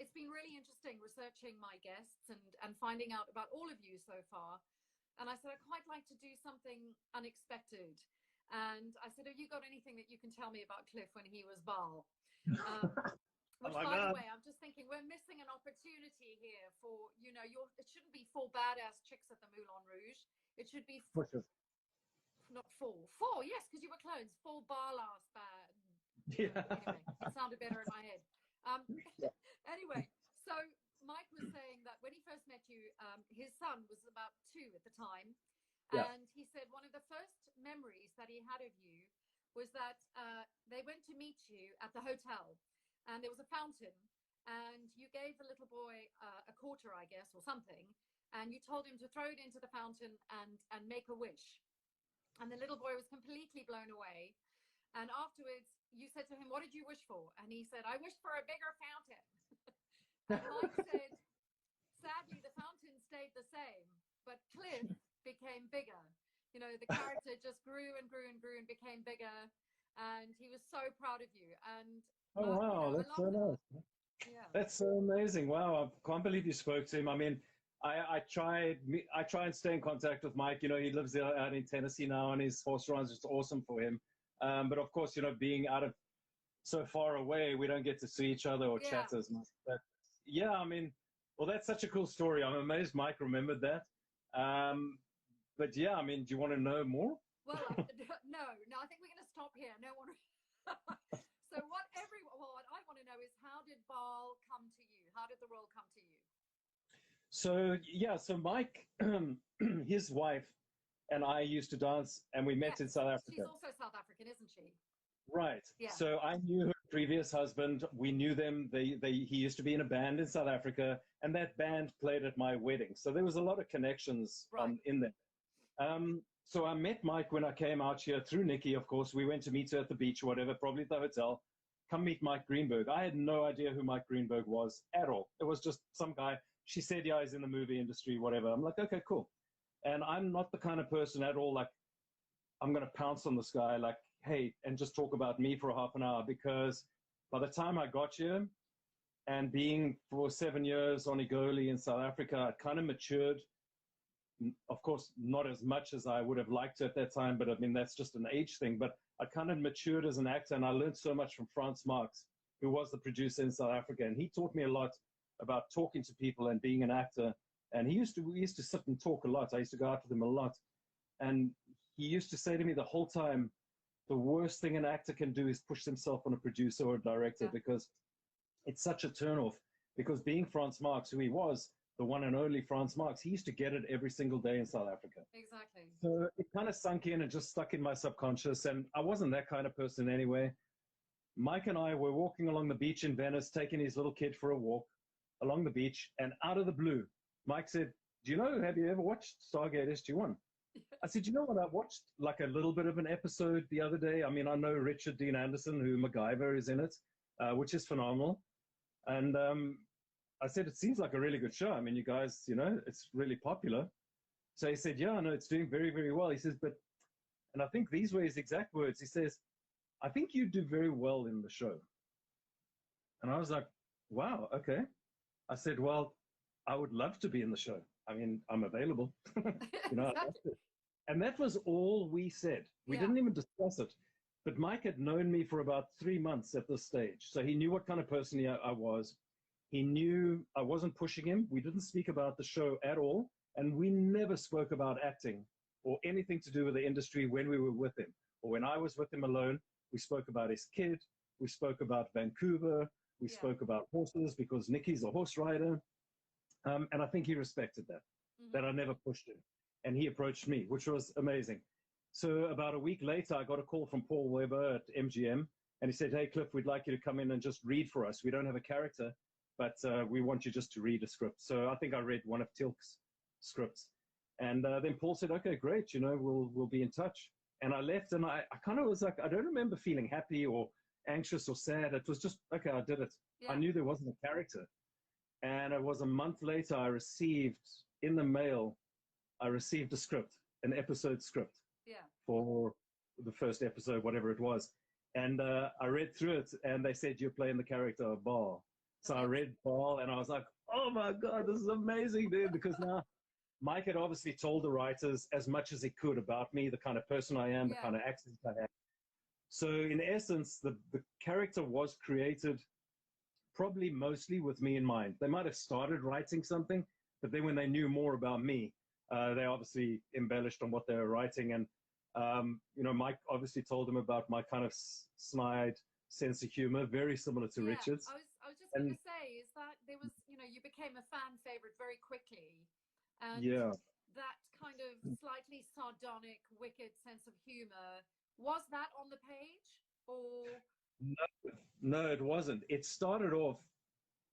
Speaker 1: it's been really interesting researching my guests and finding out about all of you so far. And I said, I'd quite like to do something unexpected. And I said, have you got anything that you can tell me about Cliff when he was Baal? Which, by the way, I'm just thinking we're missing an opportunity here for, it shouldn't be 4 badass chicks at the Moulin Rouge. It should be not 4. 4, yes, because you were clones. 4 Baal-ass bad.
Speaker 2: Yeah.
Speaker 1: Anyway, it sounded better in my head. Anyway, so Mike was saying that when he first met you, his son was about 2 at the time.
Speaker 2: Yeah.
Speaker 1: And he said one of the first memories that he had of you was that they went to meet you at the hotel, and there was a fountain, and you gave the little boy a quarter, I guess, or something, and you told him to throw it into the fountain and make a wish. And the little boy was completely blown away. And afterwards, you said to him, what did you wish for? And he said, I wished for a bigger fountain. And Mike said, sadly, the fountain stayed the same, but Cliff became bigger. The character just grew and grew and grew and became bigger, and he was so proud of you. And
Speaker 2: wow, that's so nice. Yeah, that's so amazing. Wow, I can't believe you spoke to him. I mean, I try and stay in contact with Mike. He lives out in Tennessee now, and his horse runs just awesome for him. But of course, being out of so far away, we don't get to see each other or chat as much. But yeah, I mean, well, that's such a cool story. I'm amazed Mike remembered that. But yeah, I mean, do you want to know more?
Speaker 1: Well, no, I think we're going to stop here. No one. So what I want to know is, how did Baal come to you? How did the role come to you?
Speaker 2: So yeah, so Mike, his wife and I used to dance, and we met in South Africa.
Speaker 1: She's also South African, isn't she?
Speaker 2: Right.
Speaker 1: Yeah.
Speaker 2: So I knew her previous husband. We knew them. He used to be in a band in South Africa, and that band played at my wedding. So there was a lot of connections in there. So I met Mike when I came out here through Nikki, of course. We went to meet her at the beach or whatever, probably at the hotel. Come meet Mike Greenberg. I had no idea who Mike Greenberg was at all. It was just some guy. She said, yeah, he's in the movie industry, whatever. I'm like, okay, cool. And I'm not the kind of person at all, like, I'm going to pounce on this guy, like, hey, and just talk about me for a half an hour, because by the time I got here and being for 7 years on Igoli in South Africa, I kind of matured. Of course, not as much as I would have liked to at that time, but I mean, that's just an age thing. But I kind of matured as an actor, and I learned so much from Frans Marx, who was the producer in South Africa. And he taught me a lot about talking to people and being an actor. And we used to sit and talk a lot. I used to go out with him a lot. And he used to say to me the whole time, the worst thing an actor can do is push himself on a producer or a director, because it's such a turnoff. Because being Frans Marx, who he was, the one and only Franz Marx, he used to get it every single day in South Africa.
Speaker 1: Exactly.
Speaker 2: So it kind of sunk in and just stuck in my subconscious. And I wasn't that kind of person anyway. Mike and I were walking along the beach in Venice, taking his little kid for a walk along the beach. And out of the blue, Mike said, have you ever watched Stargate SG-1? I said, you know what? I watched like a little bit of an episode the other day. I mean, I know Richard Dean Anderson, who MacGyver is in it, which is phenomenal. And I said, it seems like a really good show. I mean, you guys, it's really popular. So he said, yeah, no, it's doing very, very well. He says, and I think these were his exact words. He says, I think you do very well in the show. And I was like, wow, okay. I said, well, I would love to be in the show. I mean, I'm available.
Speaker 1: Exactly.
Speaker 2: And that was all we said. We didn't even discuss it. But Mike had known me for about 3 months at this stage. So he knew what kind of person I was. He knew I wasn't pushing him. We didn't speak about the show at all. And we never spoke about acting or anything to do with the industry when we were with him. Or when I was with him alone, we spoke about his kid. We spoke about Vancouver. We spoke about horses because Nikki's a horse rider. And I think he respected that I never pushed him. And he approached me, which was amazing. So about a week later, I got a call from Paul Weber at MGM. And he said, hey, Cliff, we'd like you to come in and just read for us. We don't have a character, but we want you just to read a script. So I think I read one of Tilk's scripts. And then Paul said, okay, great. We'll be in touch. And I left and I kind of was like, I don't remember feeling happy or anxious or sad. It was just, okay, I did it. I knew there wasn't a character. And it was a month later, I received in the mail, a script, an episode script for the first episode, whatever it was. And I read through it and they said, you're playing the character of Baal. So I read Baal and I was like, oh my God, this is amazing, dude. Because now Mike had obviously told the writers as much as he could about me, the kind of person I am, the kind of accent I have. So in essence, the character was created probably mostly with me in mind. They might have started writing something, but then when they knew more about me, they obviously embellished on what they were writing. And, Mike obviously told them about my kind of snide sense of humor, very similar to Richard's.
Speaker 1: I was just going to say, is that there was, you became a fan favorite very quickly. And that kind of slightly sardonic, wicked sense of humor, was that on the page or?
Speaker 2: No, it wasn't. It started off,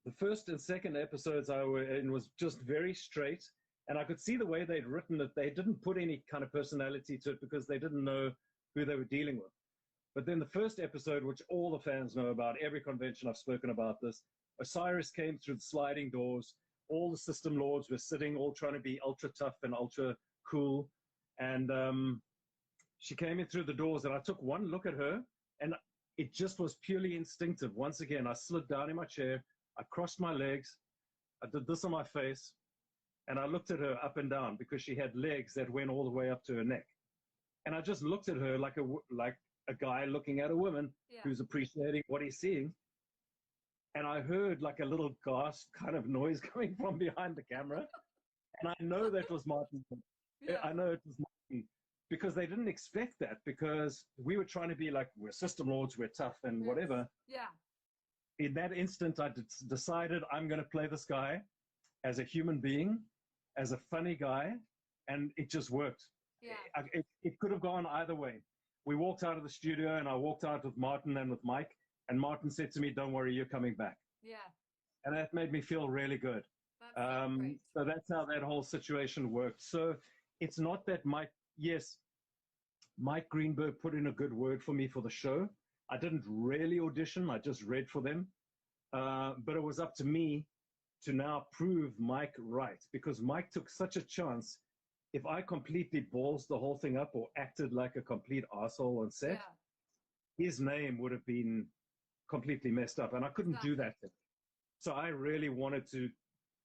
Speaker 2: the first and second episodes I were in was just very straight. And I could see the way they'd written it. They didn't put any kind of personality to it because they didn't know who they were dealing with. But then the first episode, which all the fans know about, every convention I've spoken about this, Osiris came through the sliding doors. All the system lords were sitting, all trying to be ultra tough and ultra cool. And she came in through the doors and I took one look at her and it just was purely instinctive. Once again, I slid down in my chair. I crossed my legs. I did this on my face. And I looked at her up and down because she had legs that went all the way up to her neck. And I just looked at her like a guy looking at a woman who's appreciating what he's seeing. And I heard like a little gasp kind of noise coming from behind the camera. And I know that was Martin. I know it was Martin because they didn't expect that because we were trying to be like, we're system lords, we're tough and whatever. In that instant, I decided I'm going to play this guy as a human being, as a funny guy, and it just worked. It could have gone either way. We walked out of the studio and I walked out with Martin and with Mike, and Martin said to me, don't worry, you're coming back. And that made me feel really good. So that's how that whole situation worked. So it's not that Mike Greenberg put in a good word for me for the show. I didn't really audition. I just read for them. But it was up to me to now prove Mike right, because Mike took such a chance. If I completely balls the whole thing up or acted like a complete arsehole on set, his name would have been completely messed up, and I couldn't do that. So I really wanted to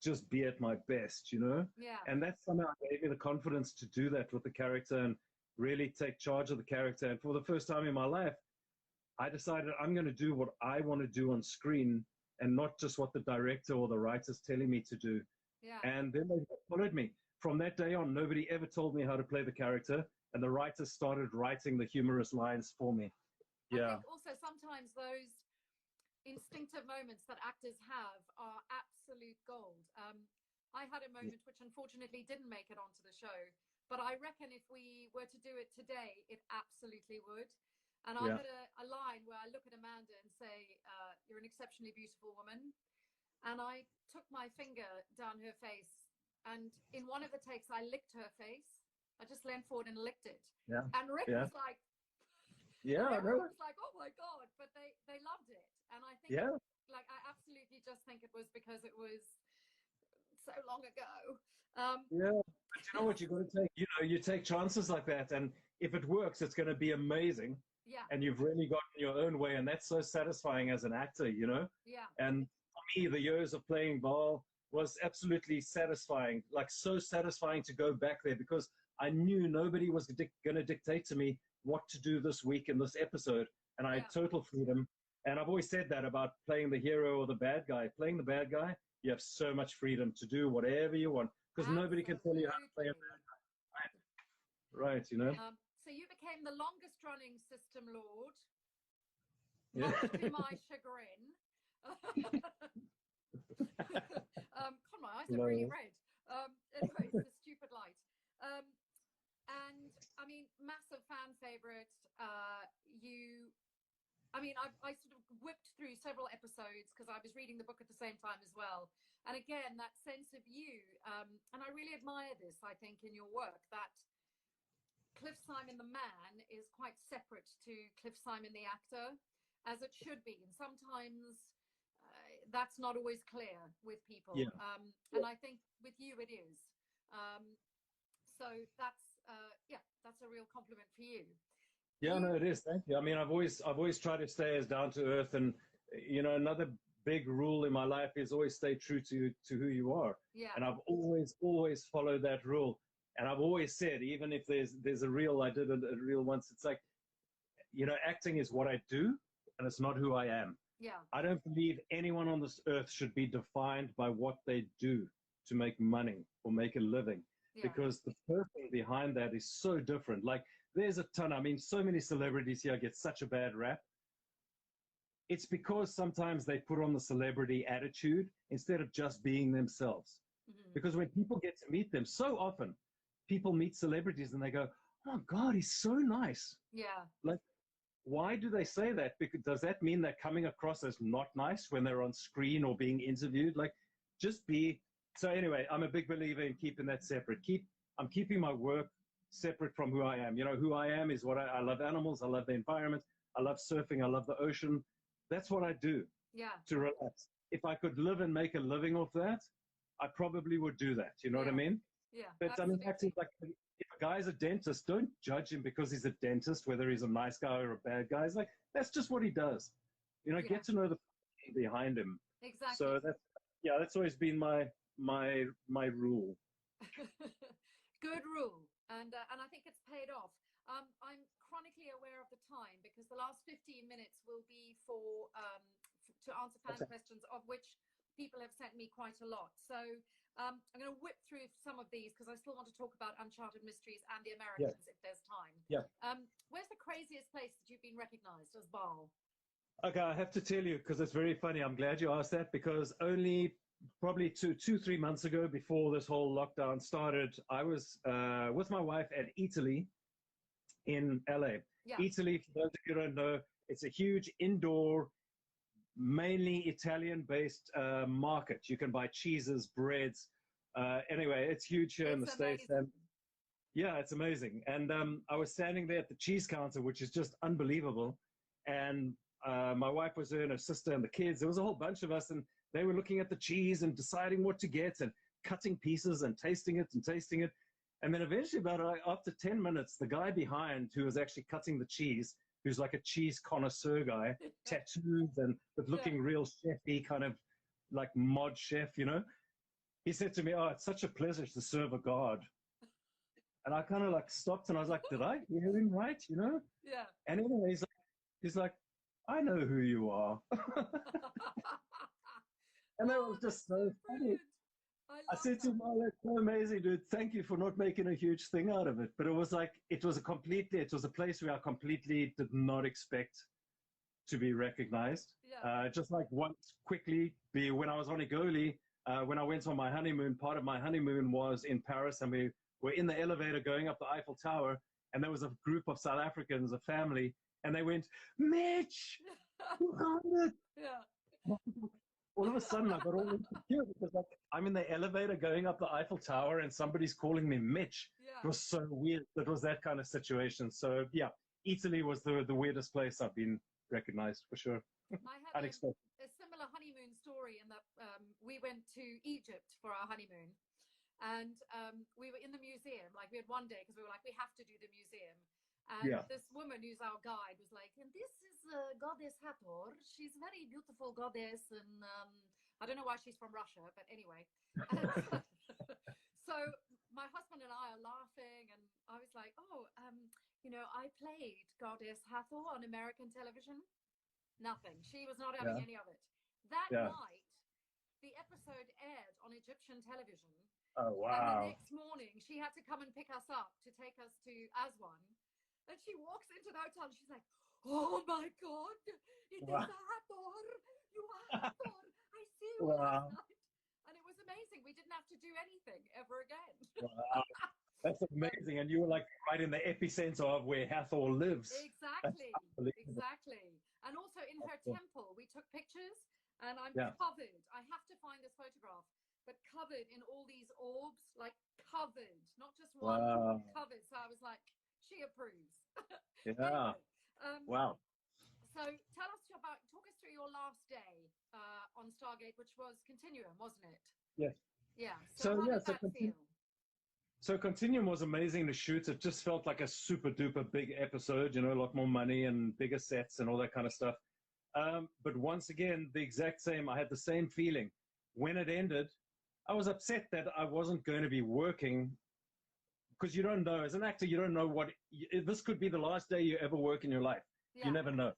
Speaker 2: just be at my best, and that somehow gave me the confidence to do that with the character and really take charge of the character. And for the first time in my life, I decided I'm going to do what I want to do on screen and not just what the director or the writer's telling me to do. And then they followed me. From that day on, nobody ever told me how to play the character, and the writers started writing the humorous lines for me.
Speaker 1: I think also sometimes those instinctive moments that actors have are absolute gold. I had a moment which unfortunately didn't make it onto the show, but I reckon if we were to do it today, it absolutely would. And I had a line where I look at Amanda and say, you're an exceptionally beautiful woman. And I took my finger down her face, and in one of the takes, I licked her face. I just leaned forward and licked it.
Speaker 2: Yeah.
Speaker 1: And Rick was like,
Speaker 2: everyone
Speaker 1: was like, oh my God, but they loved it. And I think, like, I absolutely just think it was because it was so long ago.
Speaker 2: But you know what, you got to take, you take chances like that, and if it works, it's going to be amazing. And you've really gotten your own way, and that's so satisfying as an actor, And for me, the years of playing ball was absolutely satisfying, like so satisfying to go back there, because I knew nobody was going to dictate to me what to do this week in this episode, and I had total freedom. And I've always said that about playing the hero or the bad guy. Playing the bad guy, you have so much freedom to do whatever you want, because nobody can tell you how to play a bad guy. Right,
Speaker 1: So you became the longest running system lord,
Speaker 2: Yeah.
Speaker 1: much to my chagrin. God, my eyes are really red. Anyway, it's the stupid light. And I mean, massive fan favorite. I sort of whipped through several episodes because I was reading the book at the same time as well. And again, that sense of you, and I really admire this, I think, in your work, that Cliff Simon the man is quite separate to Cliff Simon the actor, as it should be. And sometimes that's not always clear with people. And I think with you it is. So that's a real compliment for you.
Speaker 2: Yeah, no, it is. Thank you. I mean, I've always tried to stay as down to earth, and another big rule in my life is always stay true to who you are. And I've always followed that rule. And I've always said, even if there's a reel, I did a reel once, it's like, acting is what I do, and it's not who I am. I don't believe anyone on this earth should be defined by what they do to make money or make a living, because the person behind that is so different. Like, there's a ton. I mean, so many celebrities here get such a bad rap. It's because sometimes they put on the celebrity attitude instead of just being themselves. Because when people get to meet them, so often people meet celebrities and they go, oh God, he's so nice. Like, why do they say that? Because does that mean they're coming across as not nice when they're on screen or being interviewed? Like, just be. So anyway, I'm a big believer in keeping that separate. I'm keeping my work separate from who I am. Who I am is what I love animals. I love the environment. I love surfing. I love the ocean. That's what I do to relax. If I could live and make a living off that, I probably would do that. You know what I mean? But
Speaker 1: absolutely.
Speaker 2: I mean, acting, like, if a guy's a dentist, don't judge him because he's a dentist, whether he's a nice guy or a bad guy. It's like, that's just what he does. Get to know the person behind him.
Speaker 1: Exactly.
Speaker 2: So that's always been my rule.
Speaker 1: Good rule. And I think it's paid off. I'm chronically aware of the time because the last 15 minutes will be to answer fan questions, of which people have sent me quite a lot. So I'm going to whip through some of these because I still want to talk about Uncharted Mysteries and the Americans if there's time. Where's the craziest place that you've been recognized as Baal?
Speaker 2: Okay, I have to tell you, because it's very funny. I'm glad you asked that, because only probably 2-3 months ago, before this whole lockdown started, I was with my wife at Italy in LA. Italy, for those of you who don't know, it's a huge indoor, mainly Italian-based market. You can buy cheeses, breads. Anyway, it's huge here in the States. And it's amazing. And I was standing there at the cheese counter, which is just unbelievable. And my wife was there, and her sister and the kids. There was a whole bunch of us, and they were looking at the cheese and deciding what to get and cutting pieces and tasting it. And then eventually, about after 10 minutes, the guy behind, who was actually cutting the cheese, who's like a cheese connoisseur guy, tattoos and but looking real chefy, kind of like mod chef, he said to me, oh, it's such a pleasure to serve a god. And I kind of like stopped, and I was like, did I hear him right, And anyway, he's like, I know who you are. And that was just so funny. I said to him, oh, that's so amazing, dude. Thank you for not making a huge thing out of it. But it was like, it was a place where I completely did not expect to be recognized. Just like once quickly, when I was on Igoli, when I went on my honeymoon, part of my honeymoon was in Paris, and we were in the elevator going up the Eiffel Tower, and there was a group of South Africans, a family, and they went, Mitch, you got it.
Speaker 1: Yeah.
Speaker 2: All of a sudden, I got all insecure because like, I'm in the elevator going up the Eiffel Tower, and somebody's calling me Mitch.
Speaker 1: Yeah.
Speaker 2: It was so weird. It was that kind of situation. So yeah, Italy was the weirdest place I've been recognized for sure.
Speaker 1: I had
Speaker 2: Unexpected.
Speaker 1: a similar honeymoon story in that we went to Egypt for our honeymoon, and we were in the museum. Like we had one day because we were like, we have to do the museum. And this woman who's our guide was like, and this is goddess Hathor. She's a very beautiful goddess, and I don't know why she's from Russia, but anyway. So my husband and I are laughing, and I was like, oh, you know, I played goddess Hathor on American television. Nothing. She was not having any of it. That night, the episode aired on Egyptian television.
Speaker 2: Oh, wow.
Speaker 1: And the next morning, she had to come and pick us up to take us to Aswan. And she walks into the hotel and she's like, oh my God, it is Hathor. You are Hathor. I see you last night. And it was amazing. We didn't have to do anything ever again.
Speaker 2: Wow. That's amazing. And you were like right in the epicenter of where Hathor lives.
Speaker 1: Exactly. Exactly. And also in her temple, we took pictures, and I'm covered. I have to find this photograph, but covered in all these orbs, like covered, not just one, covered. So I was like, she approves.
Speaker 2: Yeah.
Speaker 1: Anyway,
Speaker 2: wow.
Speaker 1: So talk us through your last day on Stargate, which was Continuum, wasn't it?
Speaker 2: Yes.
Speaker 1: Yeah. So how did that feel?
Speaker 2: So Continuum was amazing to shoot. It just felt like a super duper big episode, you know, a lot more money and bigger sets and all that kind of stuff. But once again, the exact same, I had the same feeling. When it ended, I was upset that I wasn't going to be working, because you don't know, as an actor, you don't know this could be the last day you ever work in your life. Yeah. You never know.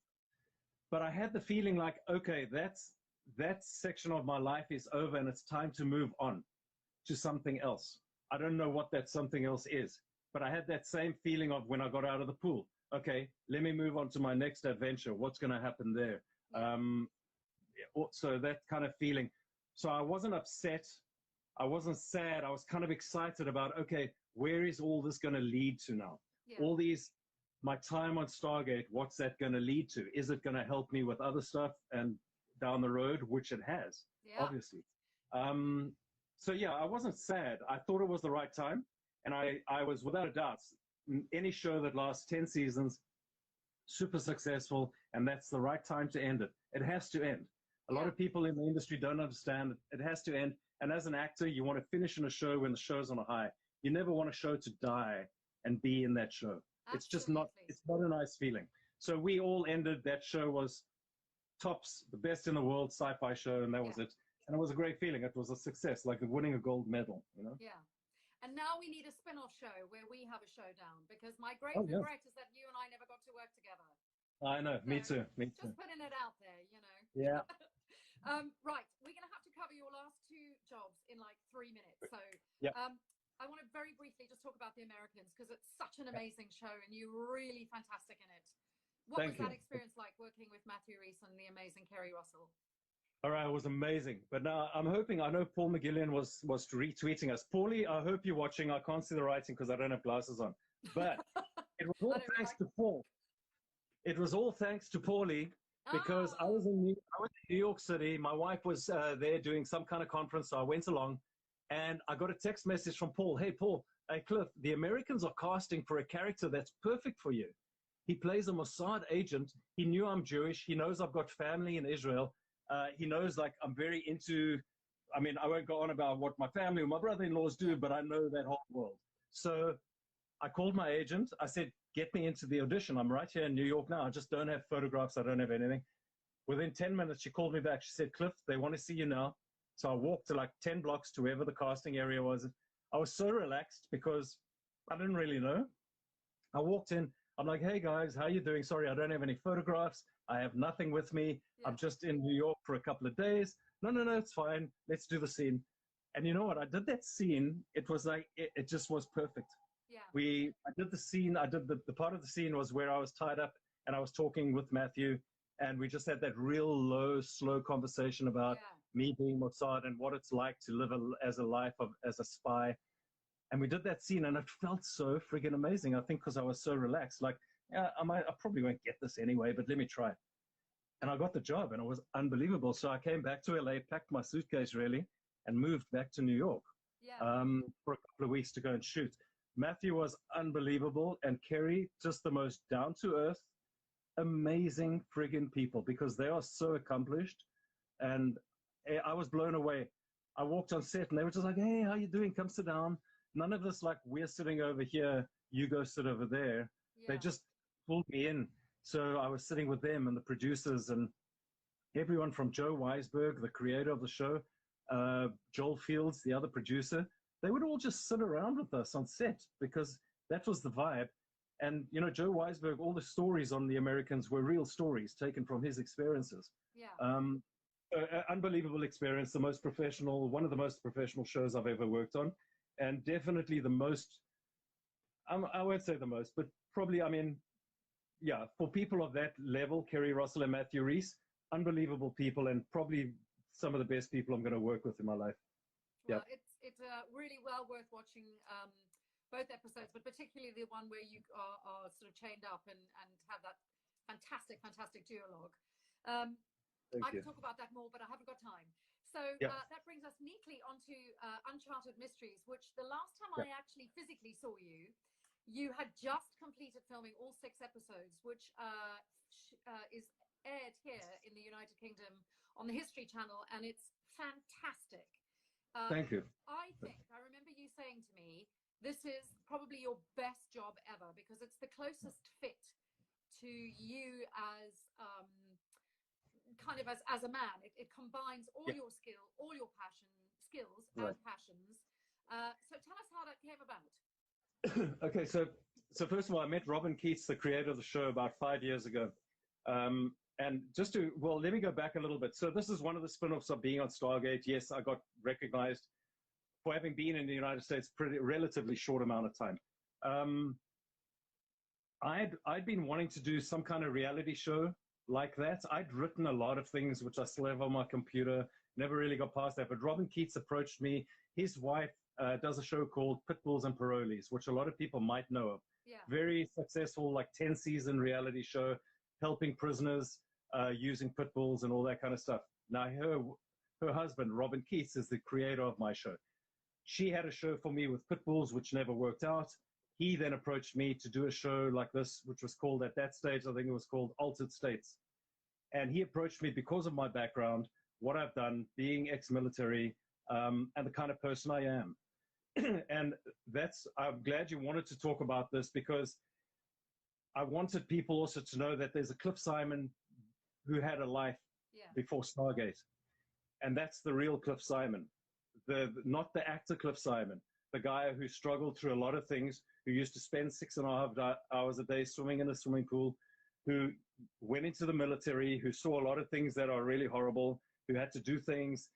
Speaker 2: But I had the feeling like, okay, that section of my life is over, and it's time to move on to something else. I don't know what that something else is, but I had that same feeling of when I got out of the pool. Okay, let me move on to my next adventure. What's going to happen there? So that kind of feeling. So I wasn't upset. I wasn't sad. I was kind of excited about, okay, where is all this going to lead to now? Yeah. All these, my time on Stargate, what's that going to lead to? Is it going to help me with other stuff and down the road, which it has, obviously. So yeah, I wasn't sad. I thought it was the right time. And I was, without a doubt, any show that lasts 10 seasons, super successful, and that's the right time to end it. It has to end. A lot of people in the industry don't understand it. It has to end. And as an actor, you want to finish in a show when the show's on a high. You never want a show to die and be in that show. Absolutely. It's just not, it's not a nice feeling. So we all ended, that show was tops, the best in the world sci-fi show, and that was it. And it was a great feeling. It was a success, like winning a gold medal, you know?
Speaker 1: Yeah. And now we need a spin-off show where we have a showdown, because my great regret is that you and I never got to work together.
Speaker 2: I know, so me too.
Speaker 1: Just putting it out there, you know?
Speaker 2: Yeah.
Speaker 1: Right, we're going to have to cover your last two jobs in like 3 minutes. So I want to very briefly just talk about The Americans, because it's such an amazing show and you're really fantastic in it. What was that experience like working with Matthew Rhys and the amazing Kerry Russell?
Speaker 2: All right, it was amazing. But now I'm hoping, I know Paul McGillian was retweeting us. Paulie, I hope you're watching. I can't see the writing because I don't have glasses on. But it was all thanks to Paul. It was all thanks to Paulie, because I was in New York City. My wife was there doing some kind of conference, so I went along. And I got a text message from Paul. Hey, Paul, hey, Cliff, the Americans are casting for a character that's perfect for you. He plays a Mossad agent. He knew I'm Jewish. He knows I've got family in Israel. He knows, like, I'm very into, I mean, I won't go on about what my family or my brother-in-laws do, but I know that whole world. So I called my agent. I said, get me into the audition. I'm right here in New York now. I just don't have photographs. I don't have anything. Within 10 minutes, she called me back. She said, Cliff, they want to see you now. So I walked to like 10 blocks to wherever the casting area was. I was so relaxed because I didn't really know. I walked in. I'm like, hey, guys, how you doing? Sorry, I don't have any photographs. I have nothing with me. Yeah. I'm just in New York for a couple of days. No, it's fine. Let's do the scene. And you know what? I did that scene. It was like, it just was perfect. Yeah. I did the scene. I did the part of the scene was where I was tied up and I was talking with Matthew. And we just had that real low, slow conversation about me being Mossad and what it's like to live as a life as a spy. And we did that scene, and it felt so friggin' amazing. I think because I was so relaxed, like, yeah, I probably won't get this anyway, but let me try. And I got the job, and it was unbelievable. So I came back to LA, packed my suitcase really, and moved back to New York for a couple of weeks to go and shoot. Matthew was unbelievable, and Kerry, just the most down-to-earth, amazing friggin' people, because they are so accomplished. And I was blown away. I walked on set, and they were just like, hey, how you doing? Come sit down. None of this like, we're sitting over here, you go sit over there. They just pulled me in. So I was sitting with them and the producers and everyone from Joe Weisberg, the creator of the show, Joel Fields, the other producer. They would all just sit around with us on set because that was the vibe. And, you know, Joe Weisberg, all the stories on The Americans were real stories taken from his experiences. Unbelievable experience, the most professional, one of the most professional shows I've ever worked on. And definitely the most, I won't say the most, but probably, I mean, yeah, for people of that level, Kerry Russell and Matthew Reese, unbelievable people, and probably some of the best people I'm going to work with in my life.
Speaker 1: Well, it's really well worth watching both episodes, but particularly the one where you are sort of chained up and have that fantastic duologue. I could talk about that more, but I haven't got time. So that brings us neatly onto Uncharted Mysteries, which the last time I actually physically saw you, you had just completed filming all 6 episodes, which is aired here in the United Kingdom on the History Channel, and it's fantastic.
Speaker 2: Thank you.
Speaker 1: I remember you saying to me, this is probably your best job ever because it's the closest fit to you as kind of as a man. It combines all your all your skills and passions. So tell us how that came about.
Speaker 2: Okay, so first of all, I met Robin Keats, the creator of the show, about 5 years ago. And just to, well, let me go back a little bit. So this is one of the spin-offs of being on Stargate. Yes, I got recognized for having been in the United States pretty relatively short amount of time. I'd been wanting to do some kind of reality show like that. I'd written a lot of things, which I still have on my computer, never really got past that. But Robin Keats approached me. His wife does a show called Pitbulls and Parolees, which a lot of people might know of. Very successful, like 10-season reality show, helping prisoners using pit bulls and all that kind of stuff. Now, her husband, Robin Keats, is the creator of my show. She had a show for me with pit bulls, which never worked out. He then approached me to do a show like this, which was called, at that stage, I think it was called Altered States. And he approached me because of my background, what I've done, being ex-military, and the kind of person I am. And I'm glad you wanted to talk about this because I wanted people also to know that there's a Cliff Simon who had a life before Stargate. And that's the real Cliff Simon, not the actor Cliff Simon, the guy who struggled through a lot of things, who used to spend 6.5 hours a day swimming in a swimming pool, who went into the military, who saw a lot of things that are really horrible, who had to do things.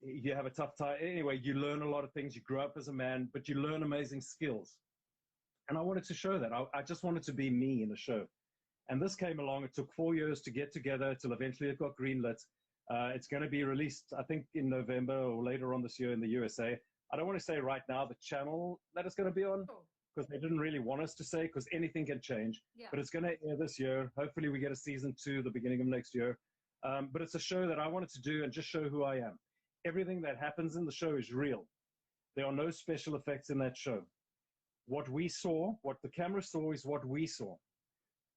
Speaker 2: You have a tough time. Anyway, you learn a lot of things. You grow up as a man, but you learn amazing skills. And I wanted to show that. I just wanted to be me in the show. And this came along. It took 4 years to get together till eventually it got greenlit. It's going to be released, I think, in November or later on this year in the USA. I don't want to say right now the channel that it's going to be on because they didn't really want us to say because anything can change. But it's going to air this year. Hopefully we get a season 2 the beginning of next year. But it's a show that I wanted to do and just show who I am. Everything that happens in the show is real. There are no special effects in that show. What we saw, what the camera saw is what we saw.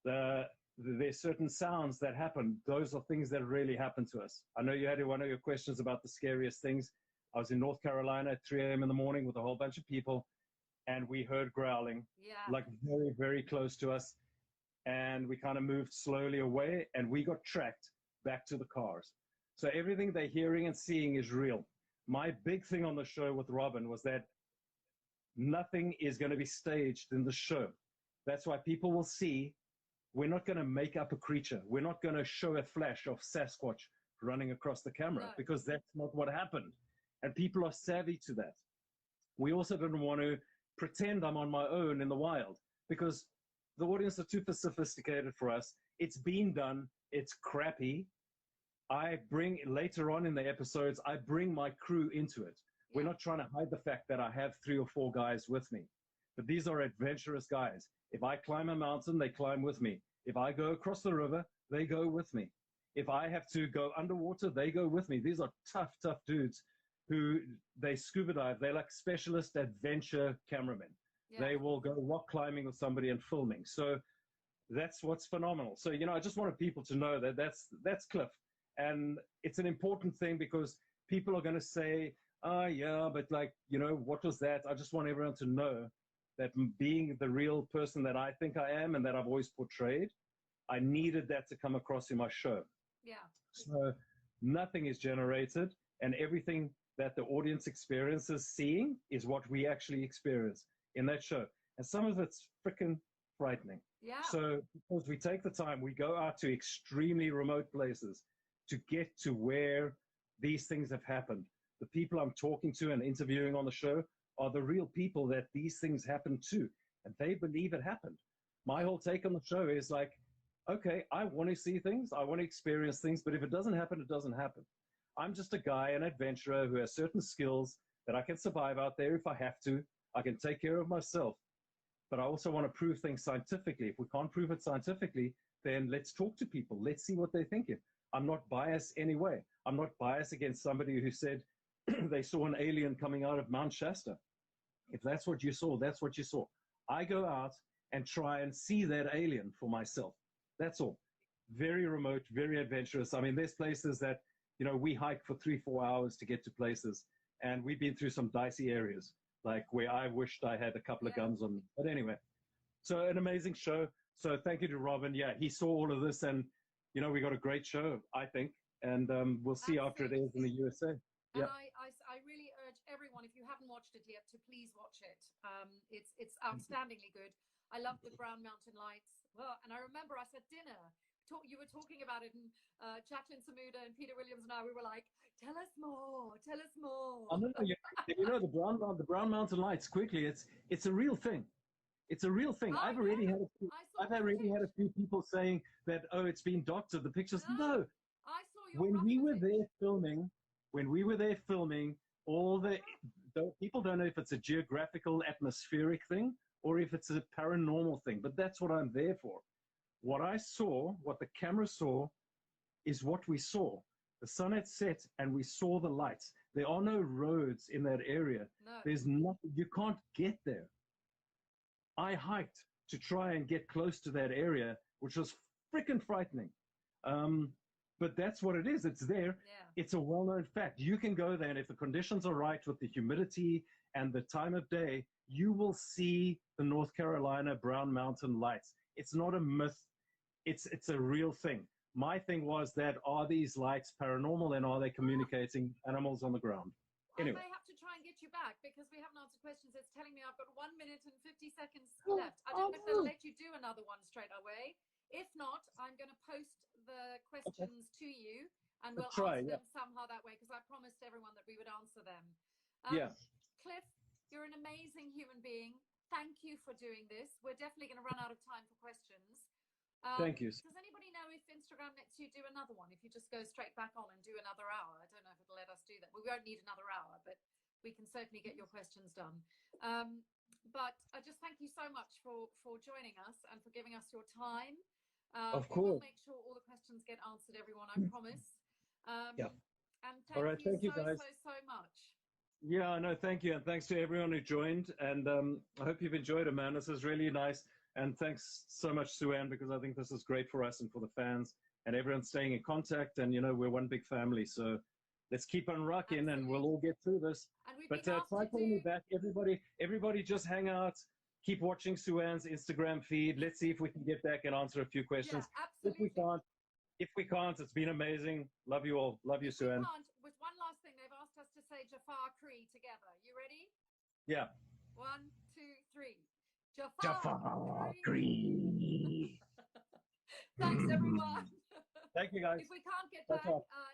Speaker 2: There's certain sounds that happen. Those are things that really happen to us. I know you had one of your questions about the scariest things. I was in North Carolina at 3 a.m. in the morning with a whole bunch of people, and we heard growling, like very, very close to us. And we kind of moved slowly away, and we got tracked back to the cars. So everything they're hearing and seeing is real. My big thing on the show with Robin was that nothing is going to be staged in the show. That's why people will see we're not going to make up a creature. We're not going to show a flash of Sasquatch running across the camera because that's not what happened. And people are savvy to that. We also didn't want to pretend I'm on my own in the wild because the audience are too sophisticated for us. It's been done. It's crappy. I bring, later on in the episodes, I bring my crew into it. We're not trying to hide the fact that I have 3 or 4 guys with me. But these are adventurous guys. If I climb a mountain, they climb with me. If I go across the river, they go with me. If I have to go underwater, they go with me. These are tough, tough dudes who, they scuba dive. They're like specialist adventure cameramen. Yeah. They will go rock climbing with somebody and filming. So that's what's phenomenal. So, you know, I just wanted people to know that that's Cliff. And it's an important thing because people are going to say, oh, yeah, but like, you know, what was that? I just want everyone to know that being the real person that I think I am and that I've always portrayed, I needed that to come across in my show.
Speaker 1: Yeah.
Speaker 2: So nothing is generated, and everything that the audience experiences seeing is what we actually experience in that show. And some of it's freaking frightening.
Speaker 1: Yeah.
Speaker 2: So because we take the time, we go out to extremely remote places to get to where these things have happened. The people I'm talking to and interviewing on the show are the real people that these things happen to, and they believe it happened. My whole take on the show is like, okay, I want to see things, I want to experience things, but if it doesn't happen, it doesn't happen. I'm just a guy, an adventurer who has certain skills that I can survive out there if I have to. I can take care of myself, but I also want to prove things scientifically. If we can't prove it scientifically, then let's talk to people. Let's see what they're thinking. I'm not biased anyway. I'm not biased against somebody who said they saw an alien coming out of Mount Shasta. If that's what you saw, that's what you saw. I go out and try and see that alien for myself. That's all. Very remote, very adventurous. I mean, there's places that, you know, we hike for 3-4 hours to get to places, and we've been through some dicey areas, like where I wished I had a couple of guns on me. But anyway, so an amazing show. So thank you to Robin. Yeah, he saw all of this, and, you know, we got a great show, I think, and we'll see after it airs in the USA.
Speaker 1: And I really urge everyone, if you haven't watched it yet, to please watch it. It's outstandingly good. I love the Brown Mountain Lights. Well, and I remember us at dinner, you were talking about it, and Jacqueline Samuda and Peter Williams and I, we were like, tell us more, tell us more.
Speaker 2: Oh, no, you know, the Brown Mountain Lights, quickly, it's a real thing. It's a real thing. I've already had a few people saying that, oh, it's been doctored, the pictures. No.
Speaker 1: I saw your
Speaker 2: when we were there filming, all the people don't know if it's a geographical, atmospheric thing or if it's a paranormal thing, but that's what I'm there for. What I saw, what the camera saw, is what we saw. The sun had set and we saw the lights. There are no roads in that area.
Speaker 1: No.
Speaker 2: There's nothing. You can't get there. I hiked to try and get close to that area, which was freaking frightening. But that's what it is. It's there.
Speaker 1: Yeah.
Speaker 2: It's a well-known fact. You can go there, and if the conditions are right with the humidity and the time of day, you will see the North Carolina Brown Mountain Lights. It's not a myth. It's a real thing. My thing was that, are these lights paranormal, and are they communicating animals on the ground? Anyway.
Speaker 1: I may have to try and get you back because we haven't answered questions. It's telling me I've got 1 minute and 50 seconds left. I don't know if they'll let you do another one straight away. If not, I'm going to post the questions to you, and we'll answer them somehow that way, because I promised everyone that we would answer them. Cliff, you're an amazing human being. Thank you for doing this. We're definitely going to run out of time for questions.
Speaker 2: Thank you.
Speaker 1: Does anybody know if Instagram lets you do another one? If you just go straight back on and do another hour? I don't know if it'll let us do that. We won't need another hour, but we can certainly get your questions done. But I just thank you so much for joining us and for giving us your time.
Speaker 2: Of course.
Speaker 1: We'll make sure all the questions get answered, everyone, I promise. And thank you guys so much.
Speaker 2: Yeah, no, thank you. And thanks to everyone who joined. And I hope you've enjoyed it, man. This is really nice. And thanks so much, Suanne, because I think this is great for us and for the fans and everyone staying in contact. And, you know, we're one big family. So let's keep on rocking. Absolutely. And we'll all get through this. But try calling me back. Everybody just hang out. Keep watching Suanne's Instagram feed. Let's see if we can get back and answer a few questions.
Speaker 1: Yeah, absolutely.
Speaker 2: If we can't, it's been amazing. Love you all. Love you, Suanne.
Speaker 1: With one last thing, they've asked us to say Jafar Cree together. You ready?
Speaker 2: Yeah.
Speaker 1: 1, 2, 3.
Speaker 2: Jafar Cree.
Speaker 1: Thanks, everyone.
Speaker 2: Thank you, guys.
Speaker 1: If we can't get back,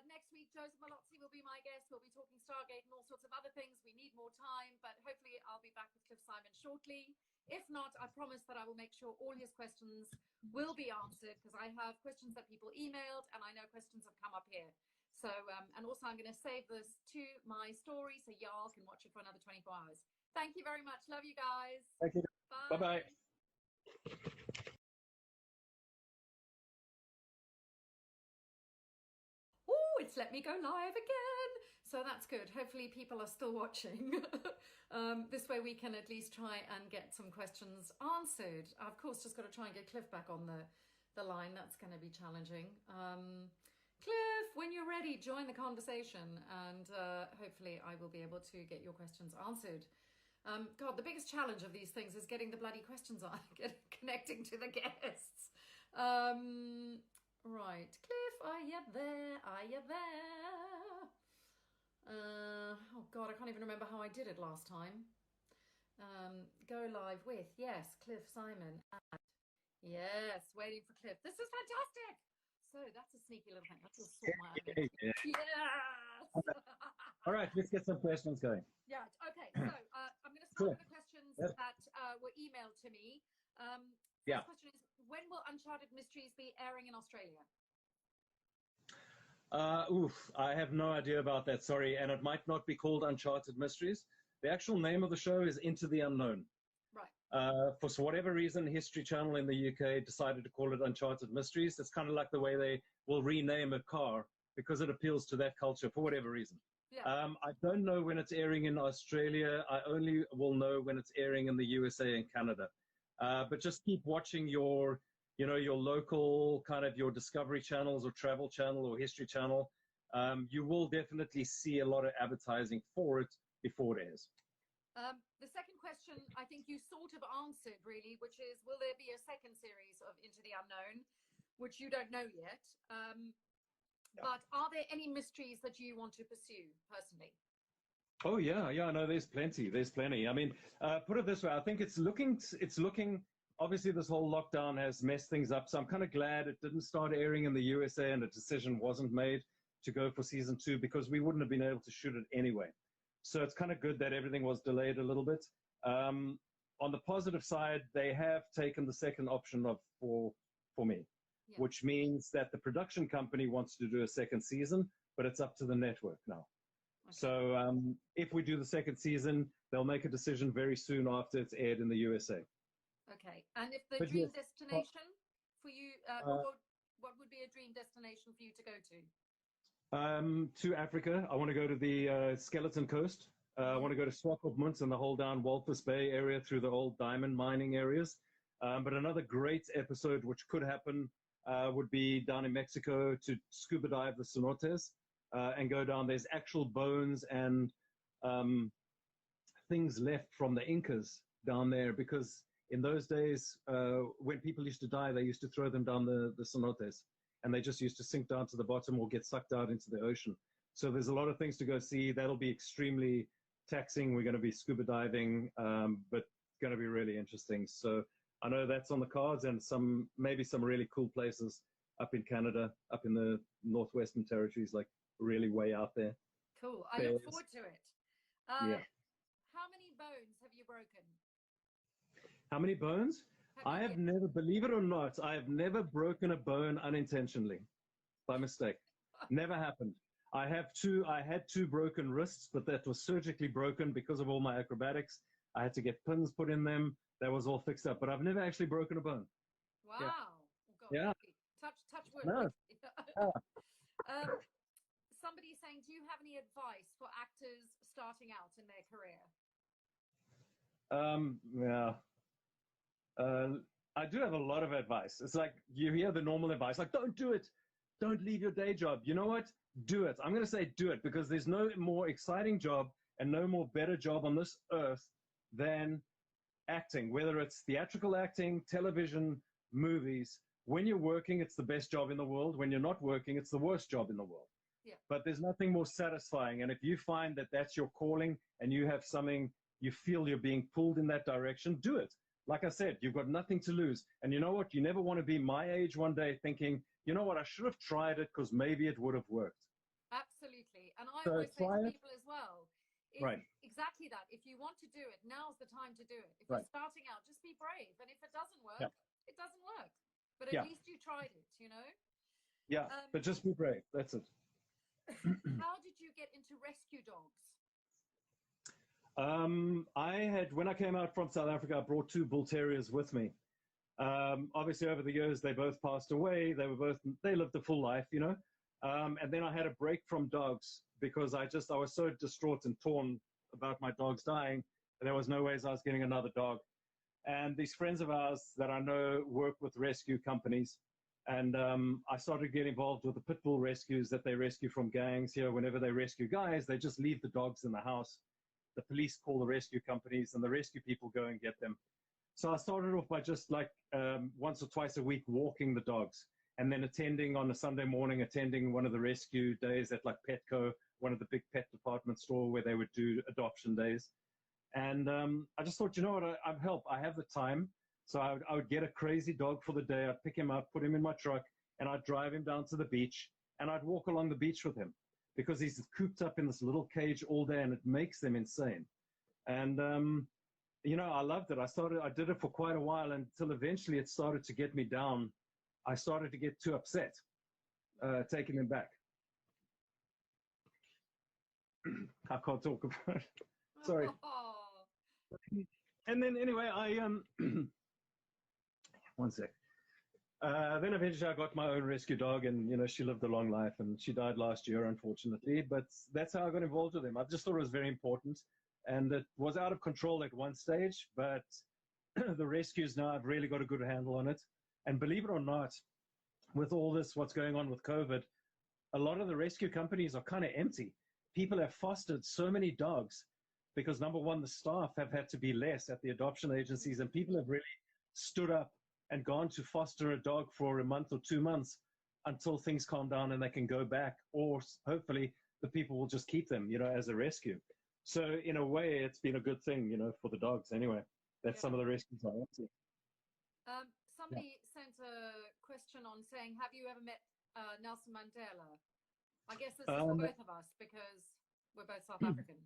Speaker 1: next week, Joseph Malozzi will be my guest. We'll be talking Stargate and all sorts of other things. We need more time, but hopefully I'll be back with Cliff Simon shortly. If not, I promise that I will make sure all his questions will be answered, because I have questions that people emailed and I know questions have come up here. So, and also I'm going to save this to my story so y'all can watch it for another 24 hours. Thank you very much. Love you guys.
Speaker 2: Thank you.
Speaker 1: Bye.
Speaker 2: Bye-bye.
Speaker 1: Oh, it's let me go live again. So that's good. Hopefully people are still watching. This way we can at least try and get some questions answered. I've, of course, just got to try and get Cliff back on the line. That's going to be challenging. Cliff, when you're ready, join the conversation, and hopefully I will be able to get your questions answered. God, the biggest challenge of these things is getting the bloody questions on, connecting to the guests. Right, Cliff, are you there? Are you there? Oh God, I can't even remember how I did it last time. Go live with, yes, Cliff Simon. Yes, waiting for Cliff. This is fantastic. So that's a sneaky little thing. That's a sort my own. Yes.
Speaker 2: All right, let's get some questions going.
Speaker 1: Yeah. Okay. So I'm going to start with the questions that were emailed to me. First question is, when will Uncharted Mysteries be airing in Australia?
Speaker 2: I have no idea about that, sorry, and it might not be called Uncharted Mysteries. The actual name of the show is Into the Unknown.
Speaker 1: Right.
Speaker 2: For whatever reason, History Channel in the UK decided to call it Uncharted Mysteries. It's kind of like the way they will rename a car because it appeals to that culture for whatever reason.
Speaker 1: Yeah.
Speaker 2: I don't know when it's airing in Australia. I only will know when it's airing in the USA and Canada. But just keep watching your local kind of your Discovery channels or Travel Channel or History Channel. You will definitely see a lot of advertising for it before it airs.
Speaker 1: The second question, I think you sort of answered really, which is, will there be a second series of Into the Unknown, which you don't know yet? But are there any mysteries that you want to pursue personally?
Speaker 2: Oh yeah, no, there's plenty. I mean, put it this way, I think it's looking, obviously this whole lockdown has messed things up. So I'm kind of glad it didn't start airing in the USA and a decision wasn't made to go for season 2, because we wouldn't have been able to shoot it anyway. So it's kind of good that everything was delayed a little bit. On the positive side, they have taken the second option for me, which means that the production company wants to do a second season, but it's up to the network now. Okay. So if we do the second season, they'll make a decision very soon after it's aired in the USA.
Speaker 1: Okay. And if the dream destination for you, what would be a dream destination for you to go to?
Speaker 2: To Africa. I want to go to the Skeleton Coast. I want to go to Swakopmund and the whole down Walvis Bay area through the old diamond mining areas. But another great episode which could happen would be down in Mexico to scuba dive the cenotes and go down. There's actual bones and things left from the Incas down there, because in those days, when people used to die, they used to throw them down the cenotes, and they just used to sink down to the bottom or get sucked out into the ocean. So there's a lot of things to go see. That'll be extremely taxing. We're going to be scuba diving, but it's going to be really interesting. So I know that's on the cards, and maybe some really cool places up in Canada, up in the Northwestern Territories, like really way out there.
Speaker 1: Cool. I look forward to it.
Speaker 2: Yeah.
Speaker 1: How many bones have you broken?
Speaker 2: How many bones? I have never, believe it or not, I have never broken a bone unintentionally, by mistake. Never happened. I had 2 broken wrists, but that was surgically broken because of all my acrobatics. I had to get pins put in them. That was all fixed up, but I've never actually broken a bone.
Speaker 1: Wow.
Speaker 2: Yeah.
Speaker 1: Oh, God.
Speaker 2: Yeah.
Speaker 1: Touch wood.
Speaker 2: No.
Speaker 1: Somebody's saying, do you have any advice for actors starting out in their career?
Speaker 2: I do have a lot of advice. It's like you hear the normal advice, like don't do it. Don't leave your day job. You know what? Do it. I'm going to say do it, because there's no more exciting job and no more better job on this earth than acting, whether it's theatrical acting, television, movies. When you're working, it's the best job in the world. When you're not working, it's the worst job in the world.
Speaker 1: Yeah.
Speaker 2: But there's nothing more satisfying. And if you find that that's your calling and you have something, you feel you're being pulled in that direction, do it. Like I said, you've got nothing to lose. And you know what? You never want to be my age one day thinking, you know what, I should have tried it because maybe it would have worked.
Speaker 1: Absolutely. And I always say to people as well, exactly exactly that. If you want to do it, now's the time to do it. If
Speaker 2: Right.
Speaker 1: you're starting out, just be brave. And if it doesn't work,
Speaker 2: Yeah.
Speaker 1: it doesn't work. But at
Speaker 2: Yeah.
Speaker 1: least you tried it, you know?
Speaker 2: Yeah, but just be brave. That's it.
Speaker 1: How did you get into rescue dogs?
Speaker 2: When I came out from South Africa, I brought 2 bull terriers with me. Obviously, over the years, they both passed away. They lived a full life, you know. And then I had a break from dogs because I was so distraught and torn about my dogs dying. And there was no ways I was getting another dog. And these friends of ours that I know work with rescue companies. And I started to get involved with the pit bull rescues that they rescue from gangs here. Whenever they rescue guys, they just leave the dogs in the house. The police call the rescue companies and the rescue people go and get them. So I started off by just like once or twice a week walking the dogs, and then attending on a Sunday morning, attending one of the rescue days at like Petco, one of the big pet department store where they would do adoption days. And I just thought, you know what, I'd help. I have the time. So I would get a crazy dog for the day. I'd pick him up, put him in my truck, and I'd drive him down to the beach, and I'd walk along the beach with him because he's cooped up in this little cage all day, and it makes them insane. And you know, I loved it. I did it for quite a while until eventually it started to get me down. I started to get too upset, taking them back. I can't talk about it. Sorry.
Speaker 1: Oh.
Speaker 2: And then anyway, one sec. Then eventually I got my own rescue dog, and you know, she lived a long life, and she died last year, unfortunately. But that's how I got involved with them. I just thought it was very important. And it was out of control at one stage, but the rescues now, I've really got a good handle on it. And believe it or not, with all this, what's going on with COVID, a lot of the rescue companies are kind of empty. People have fostered so many dogs because, number one, the staff have had to be less at the adoption agencies, and people have really stood up and gone to foster a dog for a month or 2 months until things calm down and they can go back, or hopefully the people will just keep them, you know, as a rescue. So in a way, it's been a good thing, you know, for the dogs anyway, that some of the rescues are empty.
Speaker 1: Somebody sent a question on saying, have you ever met Nelson Mandela? I guess this is for both of us because we're both South African.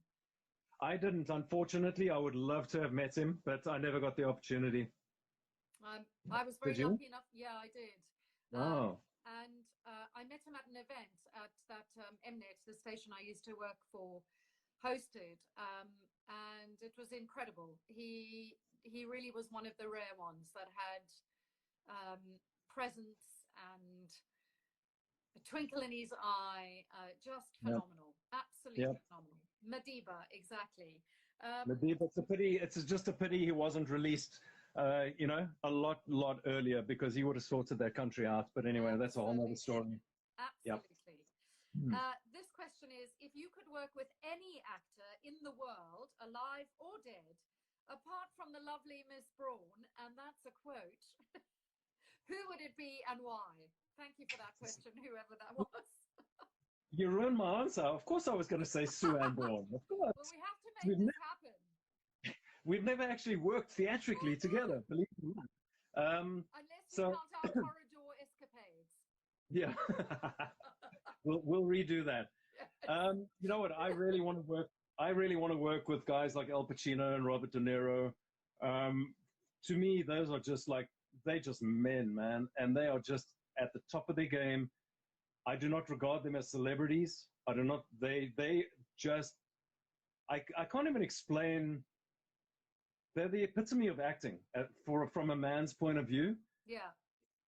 Speaker 2: I didn't, unfortunately. I would love to have met him, but I never got the opportunity.
Speaker 1: I was very lucky enough. Yeah, I did.
Speaker 2: Wow.
Speaker 1: And I met him at an event at that Mnet, the station I used to work for, hosted, and it was incredible. He really was one of the rare ones that had presence and a twinkle in his eye, just phenomenal. Absolutely phenomenal. Madiba, exactly.
Speaker 2: Madiba, it's a pity. It's just a pity he wasn't released, you know, a lot earlier, because he would have sorted that country out. But anyway, that's a whole other story.
Speaker 1: Absolutely. This question is, if you could work with any actor in the world, alive or dead, apart from the lovely Miss Braun, and that's a quote, who would it be and why? Thank you for that question, whoever that was.
Speaker 2: You ruined my answer. Of course I was going to say Suanne Braun. Of course.
Speaker 1: Well, we have to make this happen.
Speaker 2: We've never actually worked theatrically together, believe it or not.
Speaker 1: Unless you count our corridor escapades.
Speaker 2: Yeah. We'll redo that. You know what? I really want to work with guys like Al Pacino and Robert De Niro. To me, those are just like, they're just men, man, and they are just at the top of their game. I do not regard them as celebrities. I do not. They just. I can't even explain. They're the epitome of acting from a man's point of view.
Speaker 1: Yeah.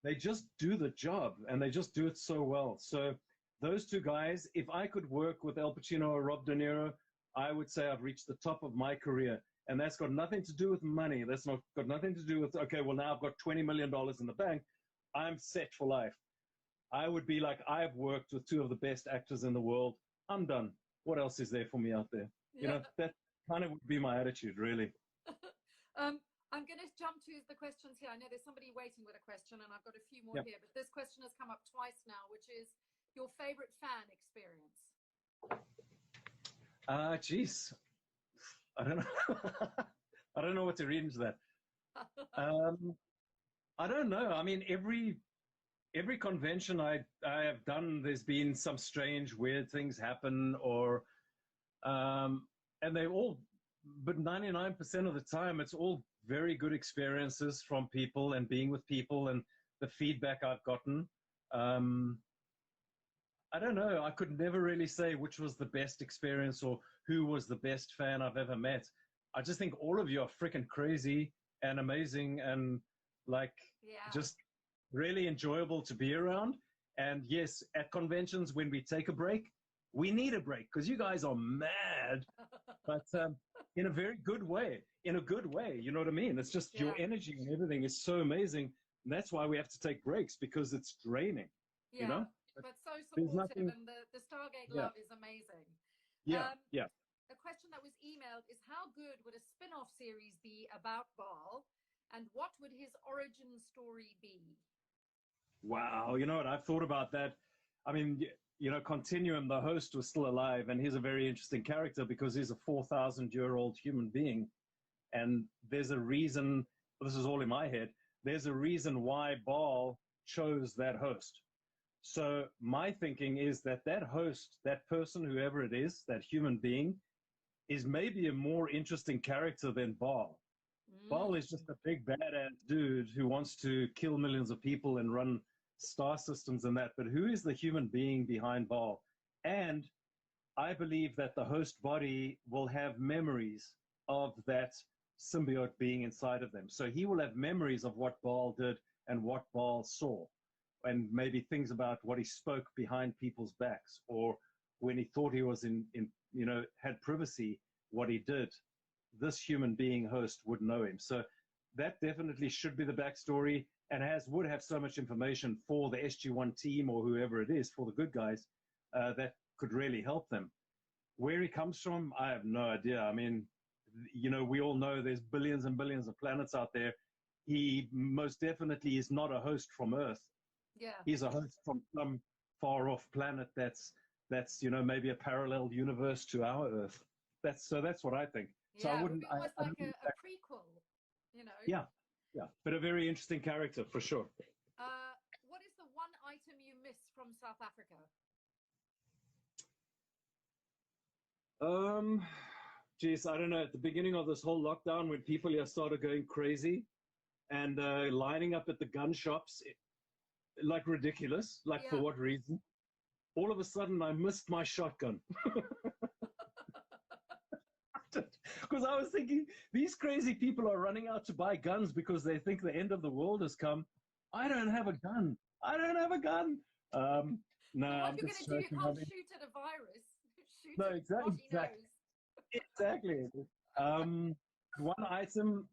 Speaker 2: They just do the job, and they just do it so well. So those two guys, if I could work with Al Pacino or Rob De Niro, I would say I've reached the top of my career. And that's got nothing to do with money. That's not got nothing to do with, okay, well, now I've got $20 million in the bank. I'm set for life. I would be like, I've worked with two of the best actors in the world. I'm done. What else is there for me out there? Yeah. You know, that kind of would be my attitude, really.
Speaker 1: I'm going to jump to the questions here. I know there's somebody waiting with a question, and I've got a few more here. But this question has come up twice now, which is your favorite fan experience.
Speaker 2: Geez. I don't know. I don't know what to read into that. I don't know. I mean, every convention I have done, there's been some strange, weird things happen, or and they've all but 99% of the time, it's all very good experiences from people and being with people and the feedback I've gotten. I don't know. I could never really say which was the best experience or who was the best fan I've ever met. I just think all of you are freaking crazy and amazing and like just really enjoyable to be around. And yes, at conventions, when we take a break, we need a break because you guys are mad, but in a very good way, in a good way. You know what I mean? It's just your energy and everything is so amazing. And that's why we have to take breaks because it's draining, you know?
Speaker 1: But so supportive, and the Stargate love is amazing.
Speaker 2: Yeah.
Speaker 1: A question that was emailed is, how good would a spin-off series be about Baal, and what would his origin story be?
Speaker 2: Wow, you know what? I've thought about that. I mean, you know, Continuum, the host, was still alive, and he's a very interesting character because he's a 4,000-year-old human being. And there's a reason, this is all in my head, there's a reason why Baal chose that host. So my thinking is that that host, that person, whoever it is, that human being, is maybe a more interesting character than Baal. Baal is just a big badass dude who wants to kill millions of people and run star systems and that. But who is the human being behind Baal? And I believe that the host body will have memories of that symbiote being inside of them. So he will have memories of what Baal did and what Baal saw, and maybe things about what he spoke behind people's backs, or when he thought he was in you know, had privacy, what he did. This human being host would know him. So that definitely should be the backstory, and would have so much information for the SG-1 team or whoever it is, for the good guys, that could really help them. Where he comes from, I have no idea. I mean, you know, we all know there's billions and billions of planets out there. He most definitely is not a host from Earth.
Speaker 1: Yeah.
Speaker 2: He's a host from some far off planet that's you know, maybe a parallel universe to our Earth. That's what I think. So I wouldn't.
Speaker 1: Almost like a prequel, you know.
Speaker 2: Yeah, but a very interesting character for sure.
Speaker 1: What is the one item you miss from South Africa?
Speaker 2: Geez, I don't know. At the beginning of this whole lockdown, when people here started going crazy and lining up at the gun shops, like ridiculous, like for what reason? All of a sudden, I missed my shotgun. Because I was thinking, these crazy people are running out to buy guns because they think the end of the world has come. I don't have a gun. No, I'm just joking.
Speaker 1: You can't shoot at a virus. Shoot
Speaker 2: no,
Speaker 1: exactly.
Speaker 2: Exactly. One item,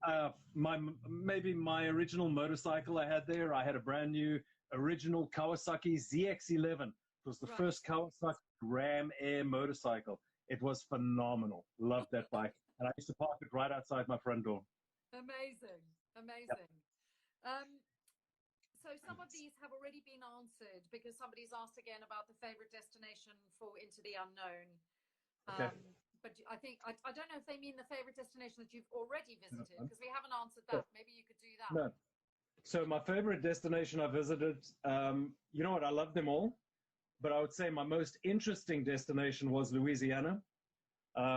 Speaker 2: maybe my original motorcycle I had there. I had a brand new original Kawasaki ZX-11. It was the first Kawasaki Ram Air motorcycle. It was phenomenal. Loved that bike. And I used to park it right outside my front door.
Speaker 1: Amazing. Yep. So some of these have already been answered because somebody's asked again about the favorite destination for Into the Unknown.
Speaker 2: Okay.
Speaker 1: But I think, I don't know if they mean the favorite destination that you've already visited, because we haven't answered that. Maybe you could do that.
Speaker 2: No. So my favorite destination I visited, you know what, I love them all. But I would say my most interesting destination was Louisiana.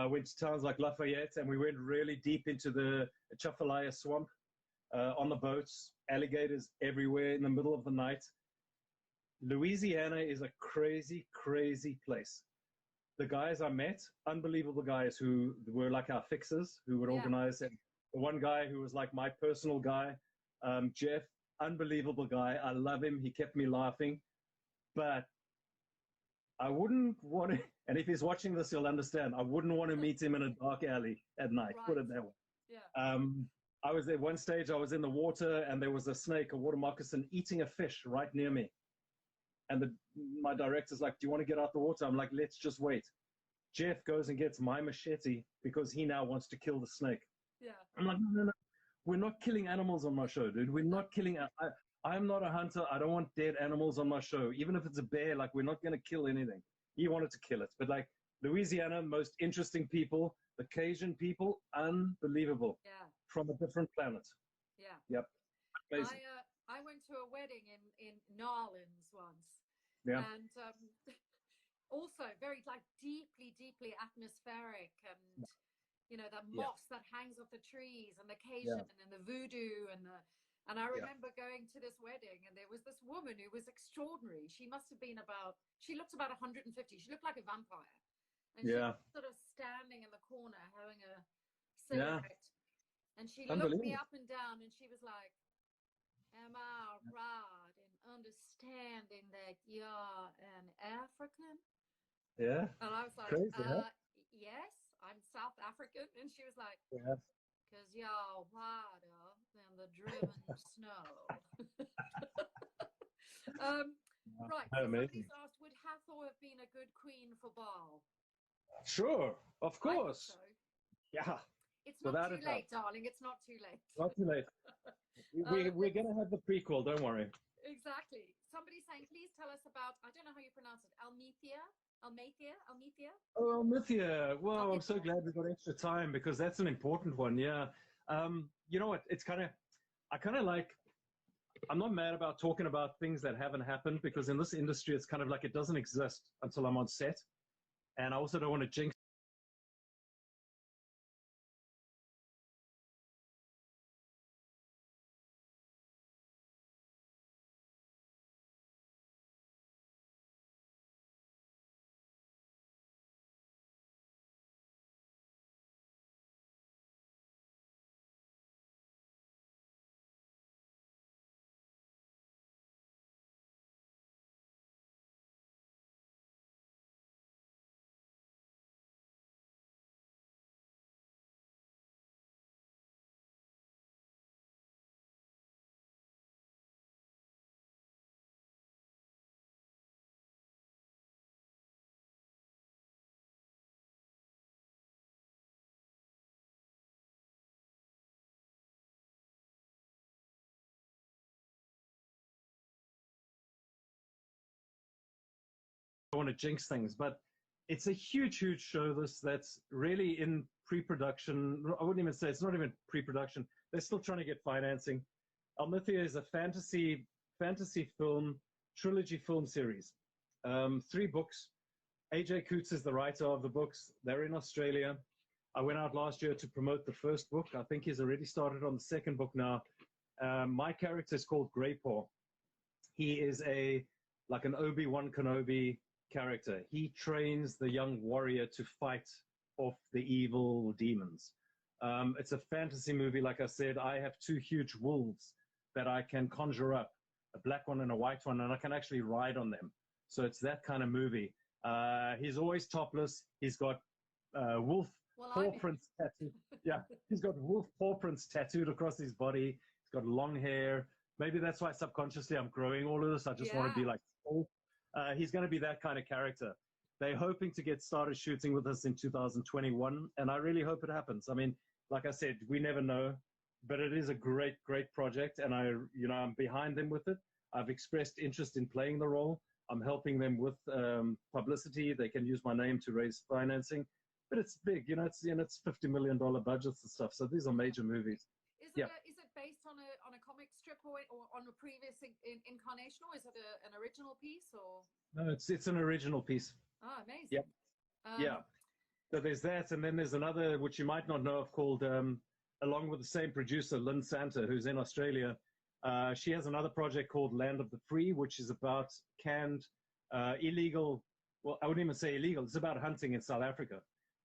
Speaker 2: Went to towns like Lafayette, and we went really deep into the Chafalaya swamp on the boats, alligators everywhere in the middle of the night. Louisiana is a crazy, crazy place. The guys I met, unbelievable guys who were like our fixers, who would organize it. The one guy who was like my personal guy, Jeff, unbelievable guy. I love him. He kept me laughing. But I wouldn't want to, and if he's watching this, he'll understand. I wouldn't want to meet him in a dark alley at night, put it that way.
Speaker 1: Yeah.
Speaker 2: I was at one stage, I was in the water, and there was a snake, a water moccasin, eating a fish right near me. And my director's like, do you want to get out the water? I'm like, let's just wait. Jeff goes and gets my machete because he now wants to kill the snake.
Speaker 1: Yeah.
Speaker 2: I'm like, no. We're not killing animals on my show, dude. We're not killing. I'm not a hunter. I don't want dead animals on my show. Even if it's a bear, like, we're not going to kill anything. He wanted to kill it. But like Louisiana, most interesting people, the Cajun people, unbelievable.
Speaker 1: Yeah.
Speaker 2: From a different planet.
Speaker 1: Yeah.
Speaker 2: Yep. Amazing.
Speaker 1: I went to a wedding in Narlands once.
Speaker 2: Yeah.
Speaker 1: And also very like deeply, deeply atmospheric, and you know, that
Speaker 2: Yeah.
Speaker 1: moss that hangs off the trees, and the Cajun and the voodoo and I remember going to this wedding, and there was this woman who was extraordinary. She must have been she looked about 150. She looked like a vampire. And she was sort of standing in the corner having a cigarette. And she looked me up and down, and she was like, am I right in understanding that you're an African?
Speaker 2: Yeah.
Speaker 1: And I was like,
Speaker 2: Crazy, huh?
Speaker 1: yes, I'm South African. And she was like,
Speaker 2: Yeah.
Speaker 1: because y'all whiter than the driven snow. Right. So
Speaker 2: Amazing.
Speaker 1: somebody's asked, would Hathor have been a good queen for Baal?
Speaker 2: Sure, of
Speaker 1: I think
Speaker 2: course.
Speaker 1: so.
Speaker 2: Yeah.
Speaker 1: It's not
Speaker 2: Without
Speaker 1: too
Speaker 2: a doubt.
Speaker 1: late, darling. It's not too late.
Speaker 2: Not too late. We're going to have the prequel, don't worry.
Speaker 1: Exactly. Somebody's saying, please tell us about, I don't know how you pronounce it, Almethea?
Speaker 2: Oh, Almethea. Well, I'm so glad we got extra time, because that's an important one. Yeah. You know what? I'm not mad about talking about things that haven't happened, because in this industry, it's kind of like it doesn't exist until I'm on set. And I also don't want to jinx. I want to jinx things, but it's a huge, huge show. That's really in pre-production. I wouldn't even say it's not even pre-production. They're still trying to get financing. Almethea is a fantasy film trilogy film series. 3 books. AJ Coots is the writer of the books. They're in Australia. I went out last year to promote the first book. I think he's already started on the second book now. My character is called Greypaw. He is like an Obi-Wan Kenobi character. He trains the young warrior to fight off the evil demons. It's a fantasy movie. Like I said, I have 2 huge wolves that I can conjure up, a black one and a white one, and I can actually ride on them. So it's that kind of movie. He's always topless. He's got wolf paw prints tattooed. Yeah, he's got wolf paw prints tattooed across his body. He's got long hair. Maybe that's why subconsciously I'm growing all of this. I just want to be like, he's going to be that kind of character. They're hoping to get started shooting with us in 2021, and I really hope it happens. I mean, like I said, we never know, but it is a great, great project, and I'm behind them with it. I've expressed interest in playing the role. I'm helping them with publicity. They can use my name to raise financing, but it's big. It's $50 million budgets and stuff. So these are major movies.
Speaker 1: Is it based on a comic strip or on a previous incarnation, or is it an original piece? Or
Speaker 2: no, it's an original piece.
Speaker 1: Oh, amazing.
Speaker 2: Yep. Yeah. So there's that, and then there's another which you might not know of called, along with the same producer, Lynn Santa, who's in Australia. She has another project called Land of the Free, which is about canned, illegal. Well, I wouldn't even say illegal. It's about hunting in South Africa.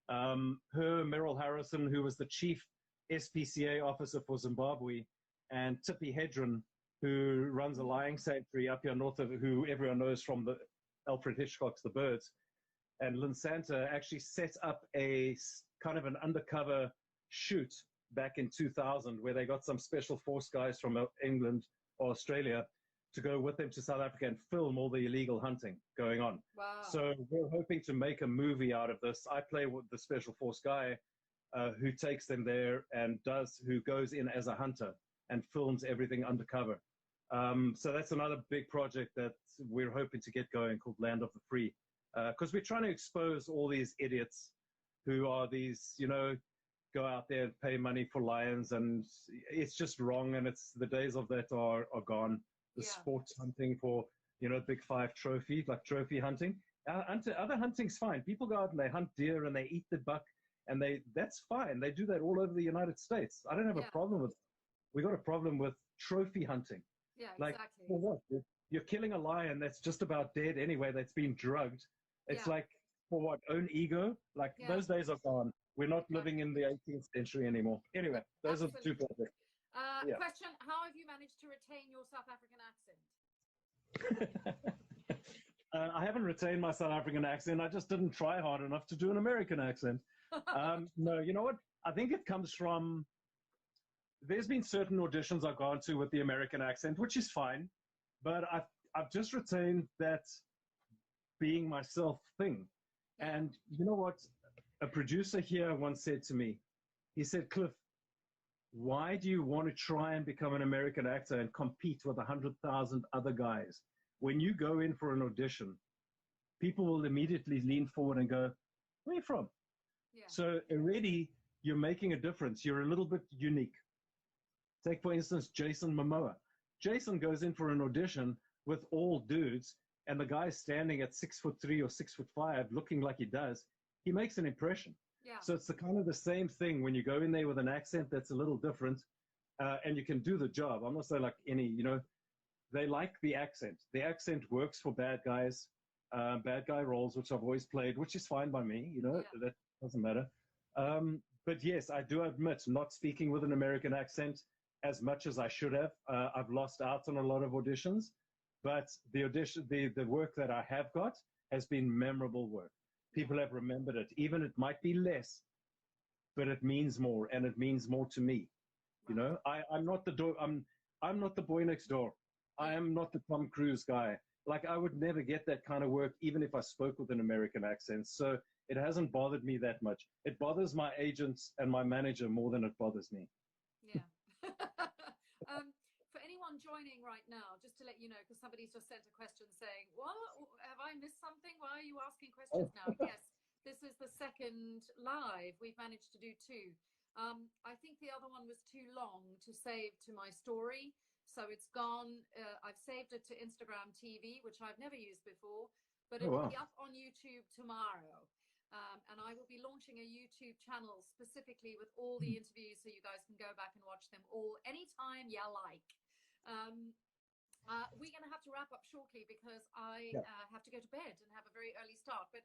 Speaker 2: Her, Meryl Harrison, who was the chief SPCA officer for Zimbabwe, and Tippi Hedren, who runs a lion sanctuary up here north of, who everyone knows from the Alfred Hitchcock's The Birds. And Lynn Santa actually set up a kind of an undercover shoot back in 2000, where they got some special force guys from England or Australia to go with them to South Africa and film all the illegal hunting going on.
Speaker 1: Wow.
Speaker 2: So we're hoping to make a movie out of this. I play with the special force guy who takes them there and who goes in as a hunter and films everything undercover. So that's another big project that we're hoping to get going, called Land of the Free. Because we're trying to expose all these idiots who are these, go out there and pay money for lions, and it's just wrong. And the days of that are gone. The sports hunting for, big 5 trophy, like trophy hunting. Other hunting's fine. People go out and they hunt deer and they eat the buck and that's fine. They do that all over the United States. I don't have a problem with. We got a problem with trophy hunting.
Speaker 1: Yeah,
Speaker 2: like,
Speaker 1: exactly.
Speaker 2: For what? You're killing a lion that's just about dead anyway, that's been drugged. It's like, for what? Own ego? Like, those days are gone. We're not living in the 18th century anymore. Anyway, those are the two projects.
Speaker 1: Question, how have you managed to retain your South African accent?
Speaker 2: I haven't retained my South African accent. I just didn't try hard enough to do an American accent. No, you know what? I think it comes from, there's been certain auditions I've gone to with the American accent, which is fine, but I've just retained that being myself thing. And you know what? A producer here once said to me, he said, Cliff, why do you want to try and become an American actor and compete with 100,000 other guys? When you go in for an audition, people will immediately lean forward and go, where are you from? Yeah. So already you're making a difference. You're a little bit unique. Take, for instance, Jason Momoa. Jason goes in for an audition with all dudes, and the guy's standing at 6'3" or 6'5", looking like he does. He makes an impression. Yeah. So it's the kind of the same thing when you go in there with an accent that's a little different, and you can do the job. I'm not saying like any, they like the accent. The accent works for bad guys, bad guy roles, which I've always played, which is fine by me, that doesn't matter. But yes, I do admit not speaking with an American accent as much as I should have. I've lost out on a lot of auditions, but the work that I have got has been memorable work. People have remembered it. Even it might be less, but it means more, and it means more to me. Right. I'm not I'm not the boy next door. I am not the Tom Cruise guy. Like, I would never get that kind of work, even if I spoke with an American accent. So it hasn't bothered me that much. It bothers my agents and my manager more than it bothers me.
Speaker 1: Yeah. For anyone joining right now, just to let you know, because somebody's just sent a question saying, what? Have I missed something? Why are you asking questions now? Yes, this is the second live. We've managed to do two. I think the other one was too long to save to my story. So it's gone. I've saved it to Instagram TV, which I've never used before, but it will be up on YouTube tomorrow. And I will be launching a YouTube channel specifically with all the interviews, so you guys can go back and watch them all anytime you like. We're going to have to wrap up shortly because I have to go to bed and have a very early start. But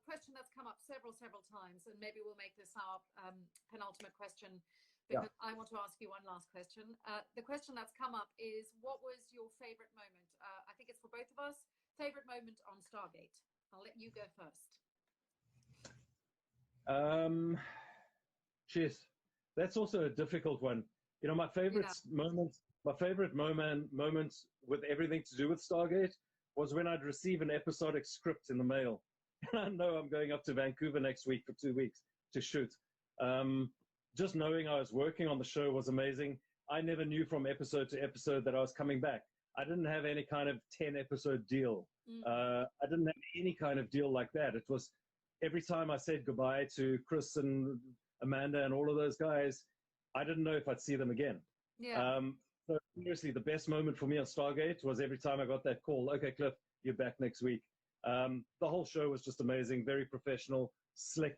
Speaker 1: question that's come up several times, and maybe we'll make this our penultimate question, because I want to ask you one last question. The question that's come up is, what was your favorite moment? I think it's for both of us. Favorite moment on Stargate. I'll let you go first.
Speaker 2: Cheers. That's also a difficult one. My favorite moments with everything to do with Stargate was when I'd receive an episodic script in the mail. I know I'm going up to Vancouver next week for 2 weeks to shoot. Just knowing I was working on the show was amazing. I never knew from episode to episode that I was coming back. I didn't have any kind of 10-episode deal. I didn't have any kind of deal like that. It was every time I said goodbye to Chris and Amanda and all of those guys, I didn't know if I'd see them again. Yeah. So seriously, the best moment for me on Stargate was every time I got that call. Okay, Cliff, you're back next week. The whole show was just amazing, very professional, slick,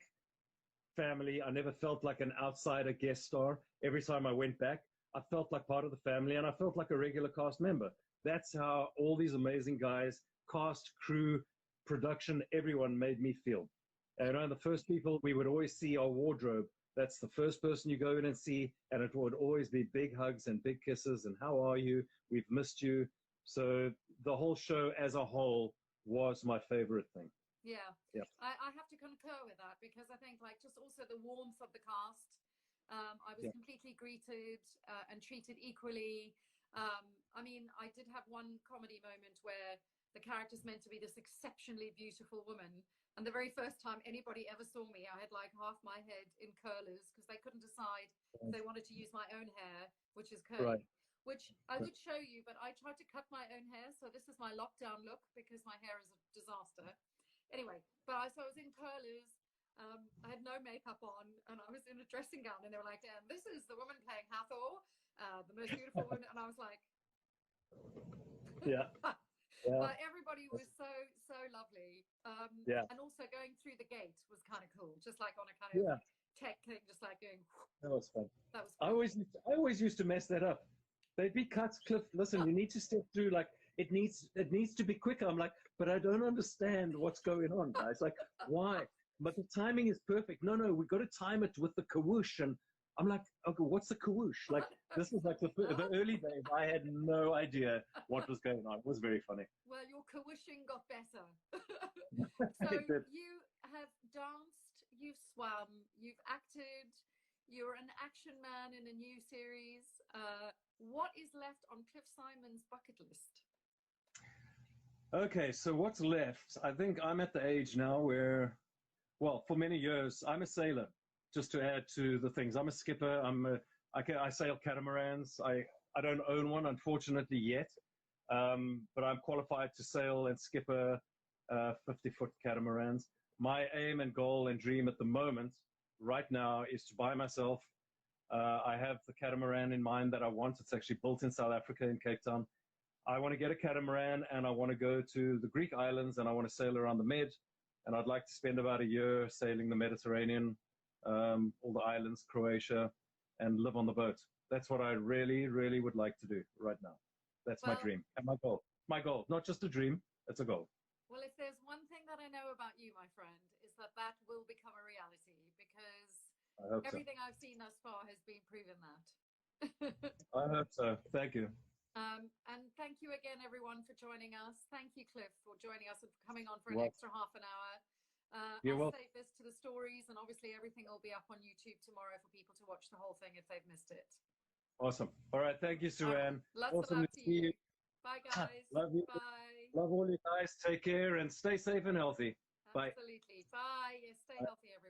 Speaker 2: family. I never felt like an outsider guest star. Every time I went back, I felt like part of the family, and I felt like a regular cast member. That's how all these amazing guys, cast, crew, production, everyone made me feel. And the first people we would always see our wardrobe. That's the first person you go in and see, and it would always be big hugs and big kisses and how are you? We've missed you. So the whole show as a whole was my favorite thing.
Speaker 1: Yeah. I have to concur with that, because I think just also the warmth of the cast. I was completely greeted and treated equally. I mean, I did have one comedy moment where the character's meant to be this exceptionally beautiful woman, and the very first time anybody ever saw me, I had half my head in curlers, because they couldn't decide if they wanted to use my own hair, which is curly. Right. Which I would show you, but I tried to cut my own hair, so this is my lockdown look, because my hair is a disaster. Anyway, so I was in curlers, I had no makeup on, and I was in a dressing gown, and they were like, this is the woman playing Hathor, the most beautiful woman, and I was like... Yeah. But everybody was so lovely.
Speaker 2: Yeah.
Speaker 1: And also going through the gate was kind of cool, just like on a kind
Speaker 2: Yeah.
Speaker 1: of tech thing, just like going.
Speaker 2: That was fun.
Speaker 1: That was
Speaker 2: I
Speaker 1: fun.
Speaker 2: always used to mess that up. They'd be cuts, Cliff. Listen, you need to step through. Like it needs to be quicker. I'm like, but I don't understand what's going on, guys. Like, why? But the timing is perfect. No, we got to time it with the kawoosh. And I'm like, okay, what's the kawoosh? Like this was like the early days. I had no idea what was going on. It was very funny.
Speaker 1: Well, your kawooshing got better.
Speaker 2: It
Speaker 1: So
Speaker 2: did.
Speaker 1: you have danced, you've swum, you've acted, you're an action man in a new series. What is left on Cliff Simon's bucket list?
Speaker 2: Okay, so what's left? I think I'm at the age now where, well, for many years, I'm a sailor. Just to add to the things, I'm a skipper. I sail catamarans. I don't own one, unfortunately, yet, but I'm qualified to sail and skipper 50-foot catamarans. My aim and goal and dream at the moment, right now, is to buy myself. I have the catamaran in mind that I want. It's actually built in South Africa, in Cape Town. I want to get a catamaran and I want to go to the Greek islands and I want to sail around the Med. And I'd like to spend about a year sailing the Mediterranean, all the islands, Croatia, and live on the boat. That's what I really, really would like to do right now. That's my dream and my goal. My goal, not just a dream, it's a goal.
Speaker 1: Well, if there's one thing that I know about you, my friend, is that will become a reality because everything I've seen thus far has been proven that.
Speaker 2: I hope so. Thank you.
Speaker 1: And thank you again, everyone, for joining us. Thank you, Cliff, for joining us and for coming on for an extra half an hour. I'll save this to the stories, and obviously everything will be up on YouTube tomorrow for people to watch the whole thing if they've missed it.
Speaker 2: Awesome. All right. Thank you, Suanne.
Speaker 1: Awesome to see you. Bye, guys.
Speaker 2: Love you.
Speaker 1: Bye.
Speaker 2: Love all you guys. Take care and stay safe and healthy. Bye.
Speaker 1: Absolutely. Bye. Yes, stay healthy, everyone.